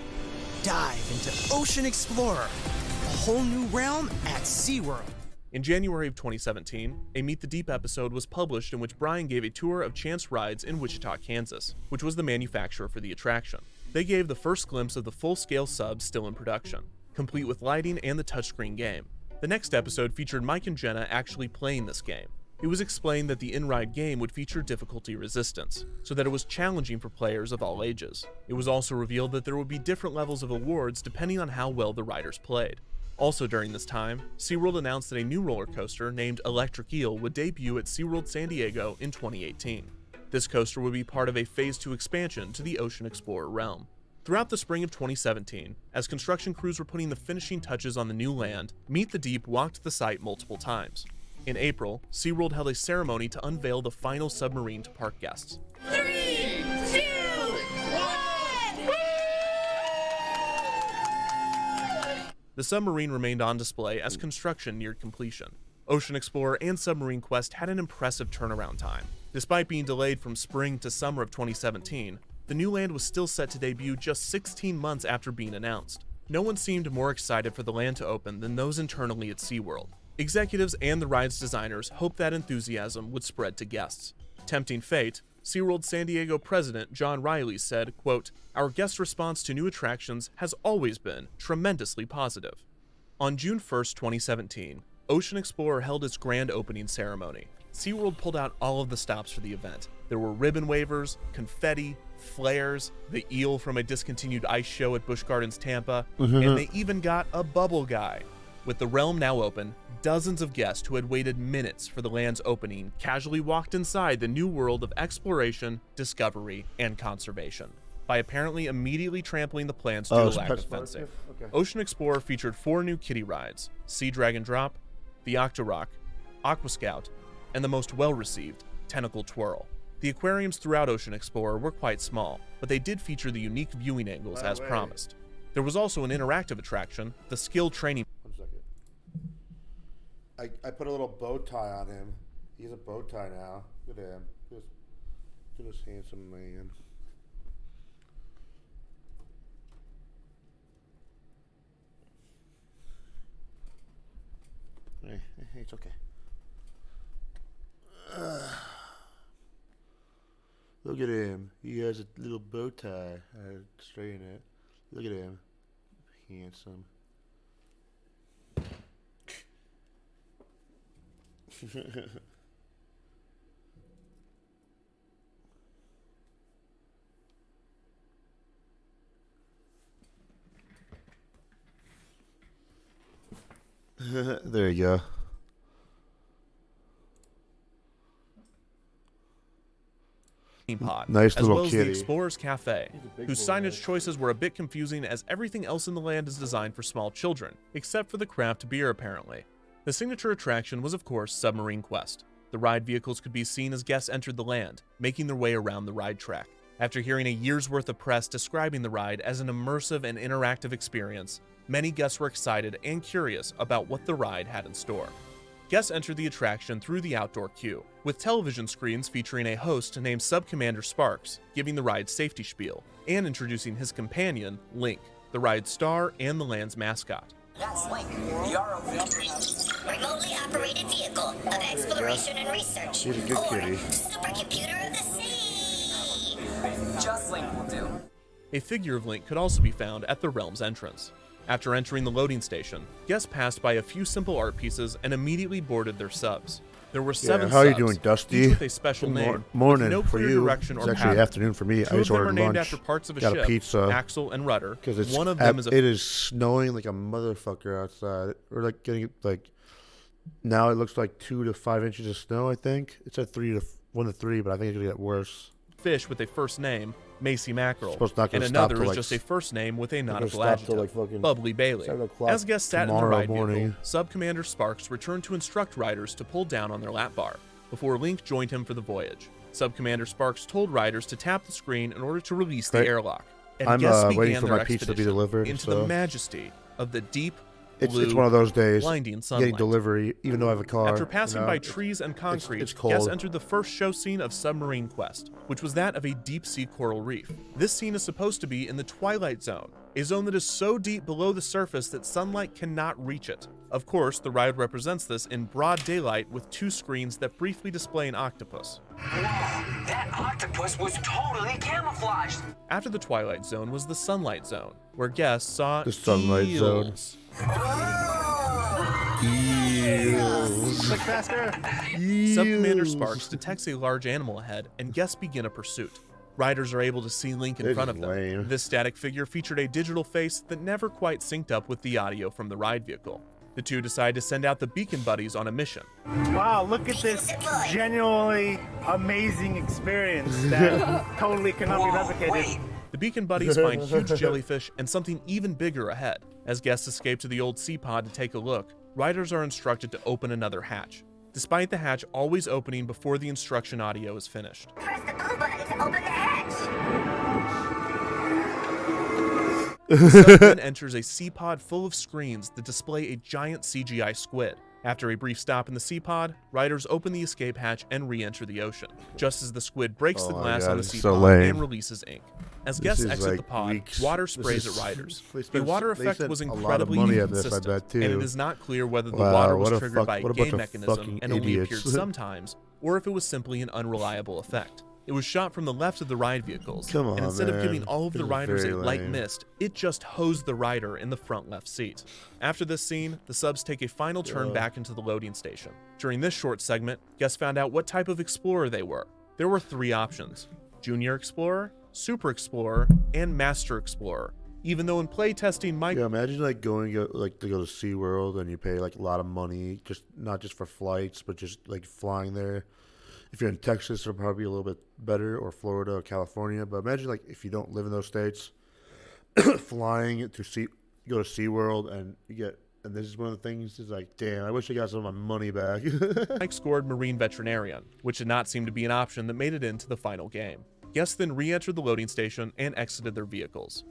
Dive into Ocean Explorer, a whole new realm at SeaWorld. In January of 2017, a Meet the Deep episode was published in which Brian gave a tour of Chance Rides in Wichita, Kansas, which was the manufacturer for the attraction. They gave the first glimpse of the full-scale sub still in production. complete with lighting and the touchscreen game. The next episode featured Mike and Jenna actually playing this game. It was explained that the in-ride game would feature difficulty resistance, so that it was challenging for players of all ages. It was also revealed that there would be different levels of awards depending on how well the riders played. Also during this time, SeaWorld announced that a new roller coaster named Electric Eel would debut at SeaWorld San Diego in 2018. This coaster would be part of a Phase 2 expansion to the Ocean Explorer realm. Throughout the spring of 2017, as construction crews were putting the finishing touches on the new land, Meet the Deep walked the site multiple times. In April, SeaWorld held a ceremony to unveil the final submarine to park guests. 3, 2, 1! The submarine remained on display as construction neared completion. Ocean Explorer and Submarine Quest had an impressive turnaround time. Despite being delayed from spring to summer of 2017, the new land was still set to debut just 16 months after being announced. No one seemed more excited for the land to open than those internally at SeaWorld. Executives and the ride's designers hoped that enthusiasm would spread to guests. Tempting fate, SeaWorld San Diego president John Riley said, quote, "Our guest response to new attractions has always been tremendously positive." On June 1st, 2017, Ocean Explorer held its grand opening ceremony. SeaWorld pulled out all of the stops for the event. There were ribbon wavers, confetti, flares, the eel from a discontinued ice show at Busch Gardens Tampa, and they even got a bubble guy. With the realm now open, dozens of guests who had waited minutes for the land's opening casually walked inside the new world of exploration, discovery, and conservation by apparently immediately trampling the plans due to lack of fencing. Okay. Ocean Explorer featured 4 new kiddie rides: Sea Dragon Drop, the Octorock, Aqua Scout, and the most well-received, Tentacle Twirl. The aquariums throughout Ocean Explorer were quite small, but they did feature the unique viewing angles as promised. There was also an interactive attraction, the Skill Training. 1 second. I put a little bow tie on him. He has a bow tie now. Look at him. Look at this handsome man. Hey, it's okay. Look at him. He has a little bow tie. I straighten it. Look at him. Handsome. There you go. Pod, nice as little well as kitty. the Explorers Cafe, whose boy. signage choices were a bit confusing as everything else in the land is designed for small children, except for the craft beer apparently. The signature attraction was of course Submarine Quest. The ride vehicles could be seen as guests entered the land, making their way around the ride track. After hearing a year's worth of press describing the ride as an immersive and interactive experience, many guests were excited and curious about what the ride had in store. Guests entered the attraction through the outdoor queue, with television screens featuring a host named Sub-Commander Sparks giving the ride's safety spiel, and introducing his companion, Link, the ride's star and the land's mascot. That's Link, the ROV. Remotely operated vehicle of exploration and research. He's a good kitty. Supercomputer of the sea. Just Link will do. A figure of Link could also be found at the realm's entrance. After entering the loading station, guests passed by a few simple art pieces and immediately boarded their subs. There were 7 how are you subs, doing, Dusty? each with a special name, Morning with no for clear you. direction It's or actually pattern. afternoon for me. 2 I of just them are ordered named lunch. after parts of a Got ship, a pizza. Axel and rudder. Because One of them is a it is snowing like a motherfucker outside. We're like getting now it looks like 2 to 5 inches of snow. I think it's at 1 to 3, but I think it's gonna get worse. fish with a first name, Macy Mackerel, Supposed not and gonna stop another till, is like, just a first name with a not nautical gonna stop till, adjective, like, fucking Bubbly Bailey. 7 o'clock As guests sat in the tomorrow ride morning. vehicle, Sub-Commander Sparks returned to instruct riders to pull down on their lap bar, before Link joined him for the voyage. Sub-Commander Sparks told riders to tap the screen in order to release the Great. airlock, and I'm guests waiting began for their my pizza to be expedition delivered, into so the majesty of the deep, It's blue, one of those days. blinding sunlight. Getting delivery, even though I have a car. After passing you know, by trees and concrete, it's cold. guests entered the first show scene of Submarine Quest, which was that of a deep-sea coral reef. This scene is supposed to be in the Twilight Zone, a zone that is so deep below the surface that sunlight cannot reach it. Of course, the ride represents this in broad daylight with 2 screens that briefly display an octopus. Whoa, that octopus was totally camouflaged. After the Twilight Zone was the Sunlight Zone, where guests saw The Sunlight Zone. eels. Click faster. Sub-Commander Sparks detects a large animal ahead, and guests begin a pursuit. Riders are able to see Link in This front is of them. lame. This static figure featured a digital face that never quite synced up with the audio from the ride vehicle. The two decide to send out the Beacon Buddies on a mission. Wow, look at this genuinely amazing experience that totally cannot be replicated. The Beacon Buddies find huge jellyfish and something even bigger ahead. As guests escape to the old sea pod to take a look, riders are instructed to open another hatch, despite the hatch always opening before the instruction audio is finished. Press the blue button to open the hatch. The sub then enters a sea pod full of screens that display a giant CGI squid. After a brief stop in the sea pod, riders open the escape hatch and re-enter the ocean, just as the squid breaks the Oh my glass God, on the it's sea so pod lame. and releases ink. As This guests is exit like the pod, weeks. water This sprays is- at riders. they The spent- water they effect spent was a lot of incredibly money on this, I inconsistent, bet, too. and it is not clear whether the Wow, water was what a triggered fuck- by what a a bunch game of mechanism fucking and only idiots. appeared sometimes, or if it was simply an unreliable effect. It was shot from the left of the ride vehicles, Come on, and instead of man. giving all of This the is riders a very light lame. mist, it just hosed the rider in the front left seat. After this scene, the subs take a final turn back into the loading station. During this short segment, guests found out what type of explorer they were. There were 3 options: Junior Explorer, Super Explorer, and Master Explorer. Even though in playtesting, Mike Yeah, imagine like going to go to SeaWorld and you pay like a lot of money, just not just for flights, but just like flying there. If you're in Texas, it'll probably be a little bit better, or Florida or California. But imagine like if you don't live in those states, flying to go to SeaWorld and you get, and this is one of the things is like, damn, I wish I got some of my money back. Mike scored Marine Veterinarian, which did not seem to be an option that made it into the final game. Guests then re-entered the loading station and exited their vehicles.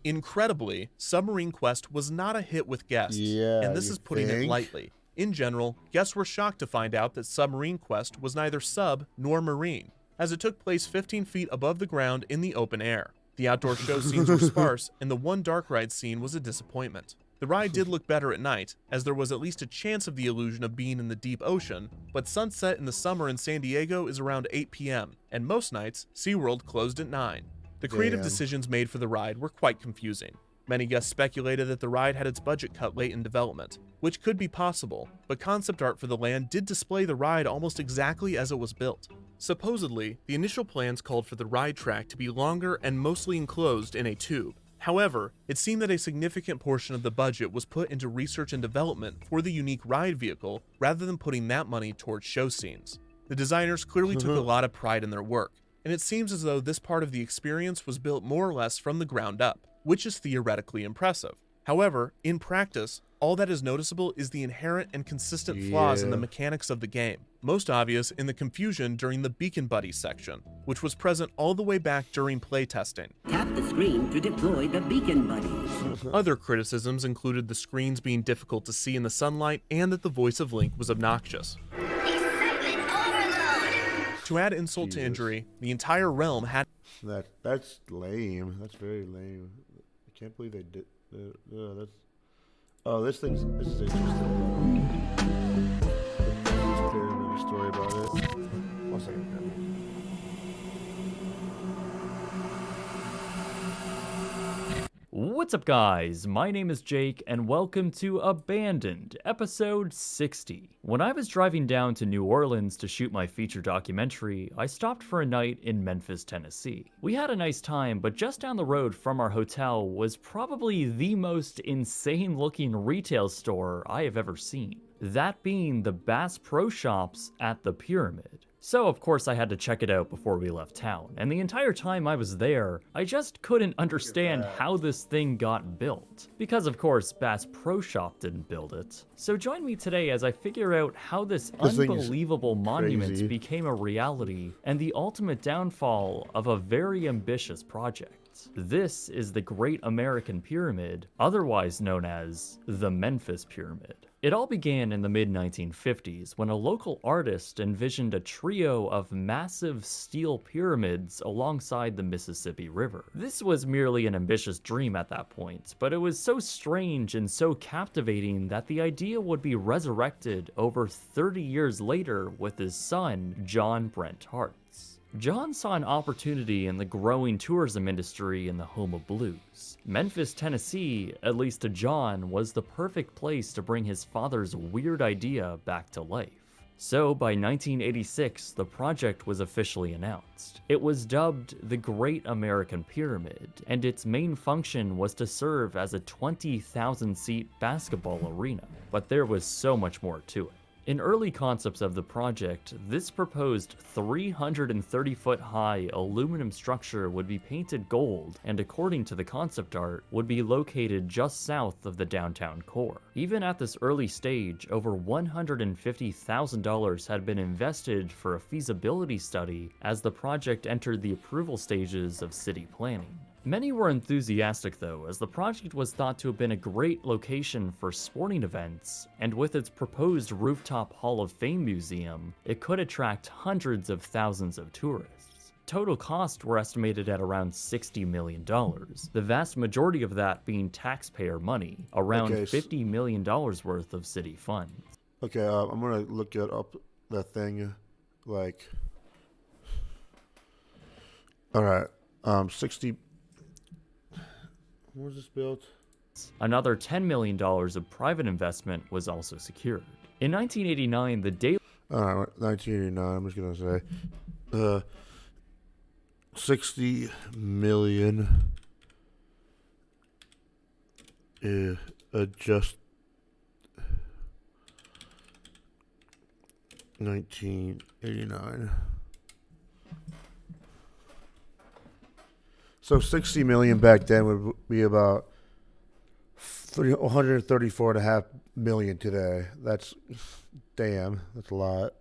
Incredibly, Submarine Quest was not a hit with guests, and this you is putting it think? lightly. In general, guests were shocked to find out that Submarine Quest was neither sub nor marine, as it took place 15 feet above the ground in the open air. The outdoor show scenes were sparse, and the one dark ride scene was a disappointment. The ride did look better at night, as there was at least a chance of the illusion of being in the deep ocean, but sunset in the summer in San Diego is around 8 p.m., and most nights, SeaWorld closed at 9. The creative Damn. decisions made for the ride were quite confusing. Many guests speculated that the ride had its budget cut late in development, which could be possible, but concept art for the land did display the ride almost exactly as it was built. Supposedly, the initial plans called for the ride track to be longer and mostly enclosed in a tube. However, it seemed that a significant portion of the budget was put into research and development for the unique ride vehicle rather than putting that money towards show scenes. The designers clearly took a lot of pride in their work, and it seems as though this part of the experience was built more or less from the ground up, which is theoretically impressive. However, in practice, all that is noticeable is the inherent and consistent flaws in the mechanics of the game, most obvious in the confusion during the Beacon Buddies section, which was present all the way back during playtesting. Tap the screen to deploy the Beacon Buddies. Other criticisms included the screens being difficult to see in the sunlight and that the voice of Link was obnoxious. To add insult to injury, the entire realm had... That's lame. That's very lame. I can't believe they did. This is interesting. There's a story about it. 1 second. What's up, guys? My name is Jake, and welcome to Abandoned, episode 60. When I was driving down to New Orleans to shoot my feature documentary, I stopped for a night in Memphis, Tennessee. We had a nice time, but just down the road from our hotel was probably the most insane-looking retail store I have ever seen. That being the Bass Pro Shops at the Pyramid. So of course I had to check it out before we left town, and the entire time I was there, I just couldn't understand how this thing got built. Because of course Bass Pro Shop didn't build it. So join me today as I figure out how this unbelievable monument became a reality, and the ultimate downfall of a very ambitious project. This is the Great American Pyramid, otherwise known as the Memphis Pyramid. It all began in the mid-1950s when a local artist envisioned a trio of massive steel pyramids alongside the Mississippi River. This was merely an ambitious dream at that point, but it was so strange and so captivating that the idea would be resurrected over 30 years later with his son, John Brent Hart. John saw an opportunity in the growing tourism industry in the home of blues. Memphis, Tennessee, at least to John, was the perfect place to bring his father's weird idea back to life. So by 1986, the project was officially announced. It was dubbed the Great American Pyramid, and its main function was to serve as a 20,000-seat basketball arena. But there was so much more to it. In early concepts of the project, this proposed 330-foot high aluminum structure would be painted gold and, according to the concept art, would be located just south of the downtown core. Even at this early stage, over $150,000 had been invested for a feasibility study as the project entered the approval stages of city planning. Many were enthusiastic though, as the project was thought to have been a great location for sporting events, and with its proposed rooftop Hall of Fame museum, it could attract hundreds of thousands of tourists. Total costs were estimated at around $60 million, the vast majority of that being taxpayer money, around $50 million worth of city funds. Okay, I'm gonna look it up, that thing, like, alright, 60, where was this built? Another $10 million of private investment was also secured. In 1989, the Daily... 1989, I'm just gonna say, 60 million is just 1989. So 60 million back then would be about 134.5 million today. That's, damn, that's a lot.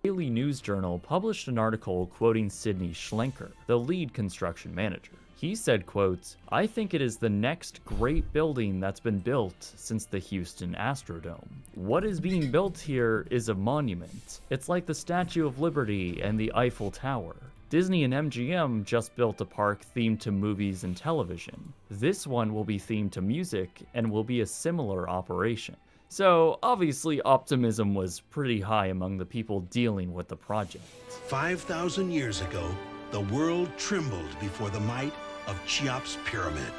Daily News Journal published an article quoting Sidney Schlenker, the lead construction manager. He said, quote, "I think it is the next great building that's been built since the Houston Astrodome. What is being built here is a monument. It's like the Statue of Liberty and the Eiffel Tower. Disney and MGM just built a park themed to movies and television. This one will be themed to music and will be a similar operation." So obviously optimism was pretty high among the people dealing with the project. 5,000 years ago, the world trembled before the might of Cheops' pyramid.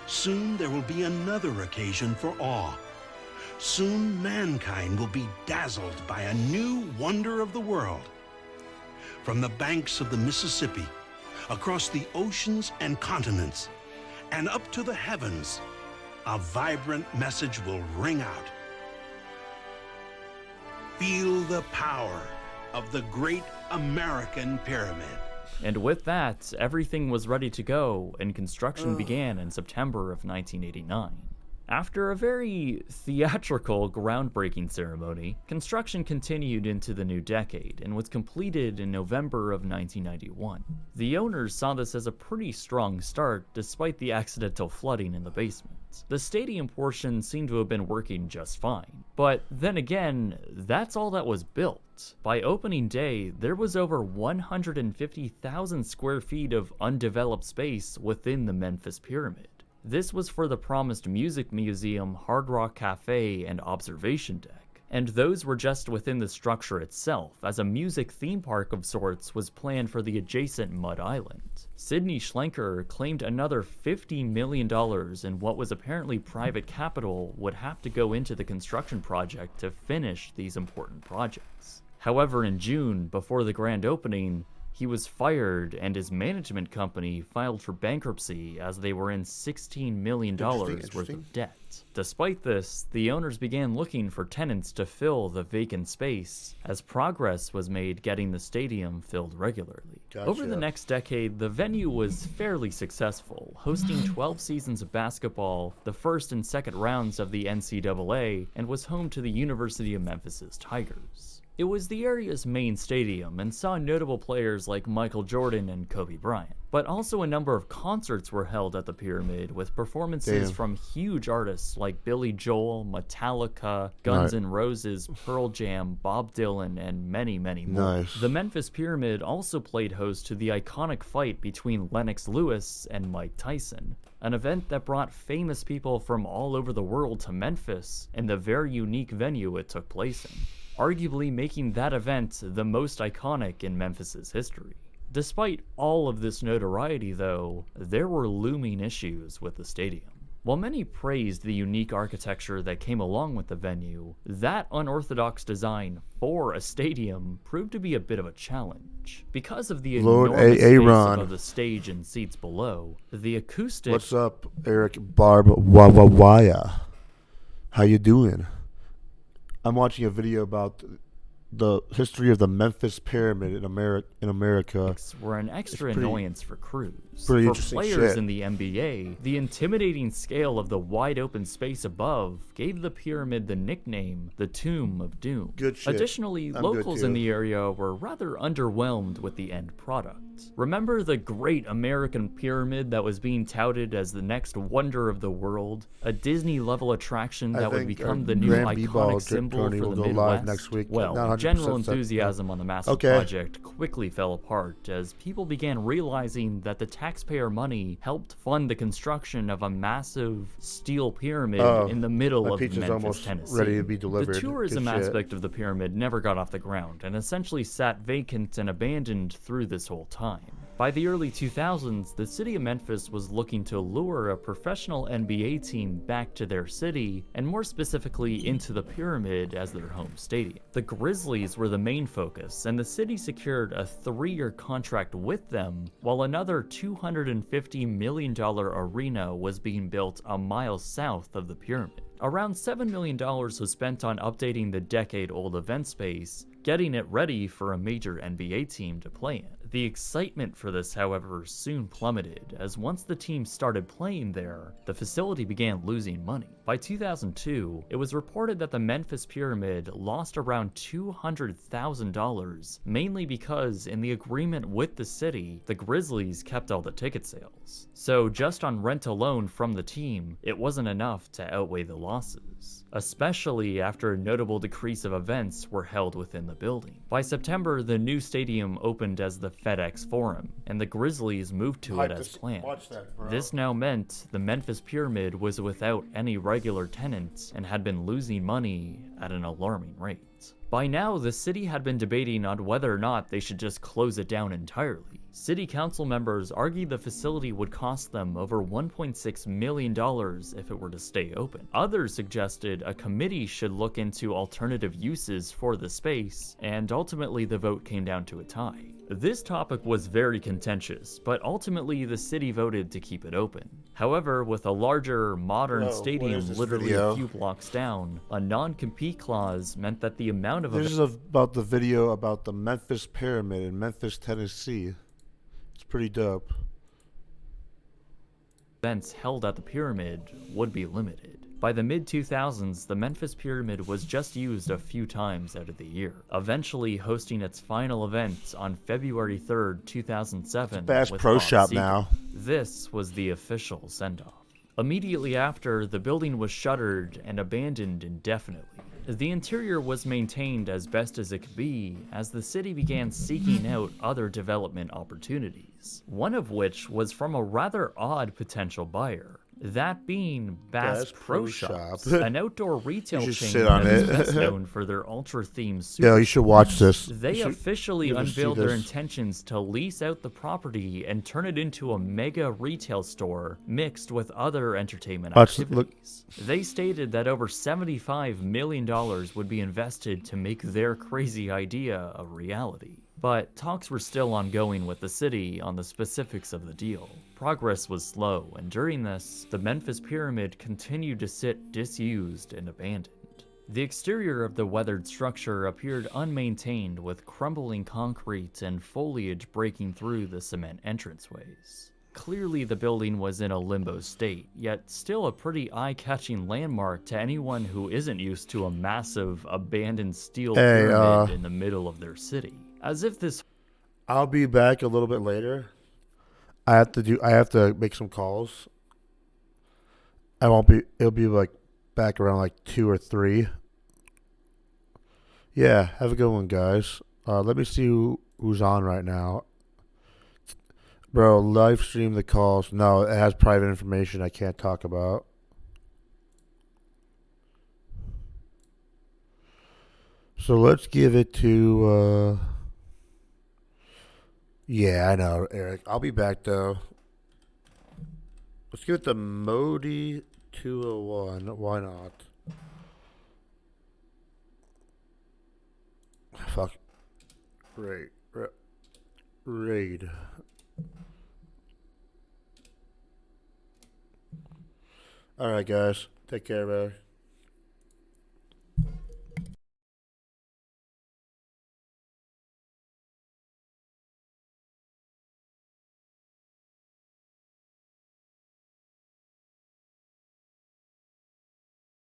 Soon there will be another occasion for awe. Soon mankind will be dazzled by a new wonder of the world. From the banks of the Mississippi, across the oceans and continents, and up to the heavens, a vibrant message will ring out. Feel the power of the Great American Pyramid. And with that, everything was ready to go, and construction began in September of 1989. After a very theatrical groundbreaking ceremony, construction continued into the new decade and was completed in November of 1991. The owners saw this as a pretty strong start despite the accidental flooding in the basement. The stadium portion seemed to have been working just fine. But then again, that's all that was built. By opening day, there was over 150,000 square feet of undeveloped space within the Memphis Pyramid. This was for the promised music museum, Hard Rock Cafe, and observation deck. And those were just within the structure itself, as a music theme park of sorts was planned for the adjacent Mud Island. Sidney Schlenker claimed another $50 million in what was apparently private capital would have to go into the construction project to finish these important projects. However, in June, before the grand opening, he was fired and his management company filed for bankruptcy as they were in $16 million worth of debt. Despite this, the owners began looking for tenants to fill the vacant space as progress was made getting the stadium filled regularly. Gotcha. Over the next decade, the venue was fairly successful, hosting 12 seasons of basketball, the first and second rounds of the NCAA, and was home to the University of Memphis's Tigers. It was the area's main stadium and saw notable players like Michael Jordan and Kobe Bryant. But also a number of concerts were held at the pyramid with performances from huge artists like Billy Joel, Metallica, Guns N' Roses, Pearl Jam, Bob Dylan, and many, many more. The Memphis Pyramid also played host to the iconic fight between Lennox Lewis and Mike Tyson, an event that brought famous people from all over the world to Memphis and the very unique venue it took place in, arguably making that event the most iconic in Memphis's history. Despite all of this notoriety, though, there were looming issues with the stadium. While many praised the unique architecture that came along with the venue, that unorthodox design for a stadium proved to be a bit of a challenge. Because of the enormous space above the stage and seats below, the acoustic... What's up, Eric Barbawaya? How you doing? I'm watching a video about the history of the Memphis Pyramid in America. Were an extra annoyance for crews. Pretty for interesting players shit. in the NBA, the intimidating scale of the wide open space above gave the pyramid the nickname the Tomb of Doom. Good shit. Additionally, I'm locals good in too. the area were rather underwhelmed with the end product. Remember the Great American Pyramid that was being touted as the next wonder of the world? A Disney-level attraction that would become the new iconic symbol for the Midwest? Next week. Well, general enthusiasm on the massive project quickly fell apart as people began realizing that the taxpayer money helped fund the construction of a massive steel pyramid in the middle of Memphis, Tennessee. Ready to be delivered. The tourism aspect of the pyramid never got off the ground and essentially sat vacant and abandoned through this whole time. By the early 2000s, the city of Memphis was looking to lure a professional NBA team back to their city, and more specifically into the pyramid as their home stadium. The Grizzlies were the main focus, and the city secured a 3-year contract with them, while another $250 million arena was being built a mile south of the pyramid. Around $7 million was spent on updating the decade-old event space, getting it ready for a major NBA team to play in. The excitement for this, however, soon plummeted, as once the team started playing there, the facility began losing money. By 2002, it was reported that the Memphis Pyramid lost around $200,000, mainly because in the agreement with the city, the Grizzlies kept all the ticket sales. So just on rent alone from the team, it wasn't enough to outweigh the losses, especially after a notable decrease of events were held within the building. By September, the new stadium opened as the FedEx Forum, and the Grizzlies moved to it as planned. This now meant the Memphis Pyramid was without any regular tenants and had been losing money at an alarming rate. By now, the city had been debating on whether or not they should just close it down entirely. City council members argued the facility would cost them over $1.6 million if it were to stay open. Others suggested a committee should look into alternative uses for the space, and ultimately the vote came down to a tie. This topic was very contentious, but ultimately the city voted to keep it open. However, with a larger, modern stadium literally a few blocks down, a non-compete clause meant that the amount of This is about the video about the Memphis Pyramid in Memphis, Tennessee. It's pretty dope. Events held at the pyramid would be limited. By the mid-2000s, the Memphis Pyramid was just used a few times out of the year, eventually hosting its final event on February 3rd, 2007 Bass with Pro Bob Shop Seger. now. This was the official send-off. Immediately after, the building was shuttered and abandoned indefinitely. The interior was maintained as best as it could be, as the city began seeking out other development opportunities, one of which was from a rather odd potential buyer. That being Bass Pro Shops, an outdoor retail You should chain sit on that is it. best known for their ultra-themed Yeah, you should watch this. They You should- officially you should see unveiled their this. intentions to lease out the property and turn it into a mega retail store mixed with other entertainment Watch, activities. They stated that over $75 million would be invested to make their crazy idea a reality. But talks were still ongoing with the city on the specifics of the deal. Progress was slow, and during this, the Memphis Pyramid continued to sit disused and abandoned. The exterior of the weathered structure appeared unmaintained, with crumbling concrete and foliage breaking through the cement entranceways. Clearly the building was in a limbo state, yet still a pretty eye-catching landmark to anyone who isn't used to a massive, abandoned steel pyramid in the middle of their city. As if this... I'll be back a little bit later. I have to make some calls. I won't be. It'll be like back around like 2 or 3. Yeah, have a good one, guys. Let me see who's on right now. Bro, live stream the calls. No, it has private information I can't talk about. So let's give it to, yeah, I know, Eric. I'll be back, though. Let's give it to Modi 201. Why not? Fuck. Raid. Alright, guys. Take care, man.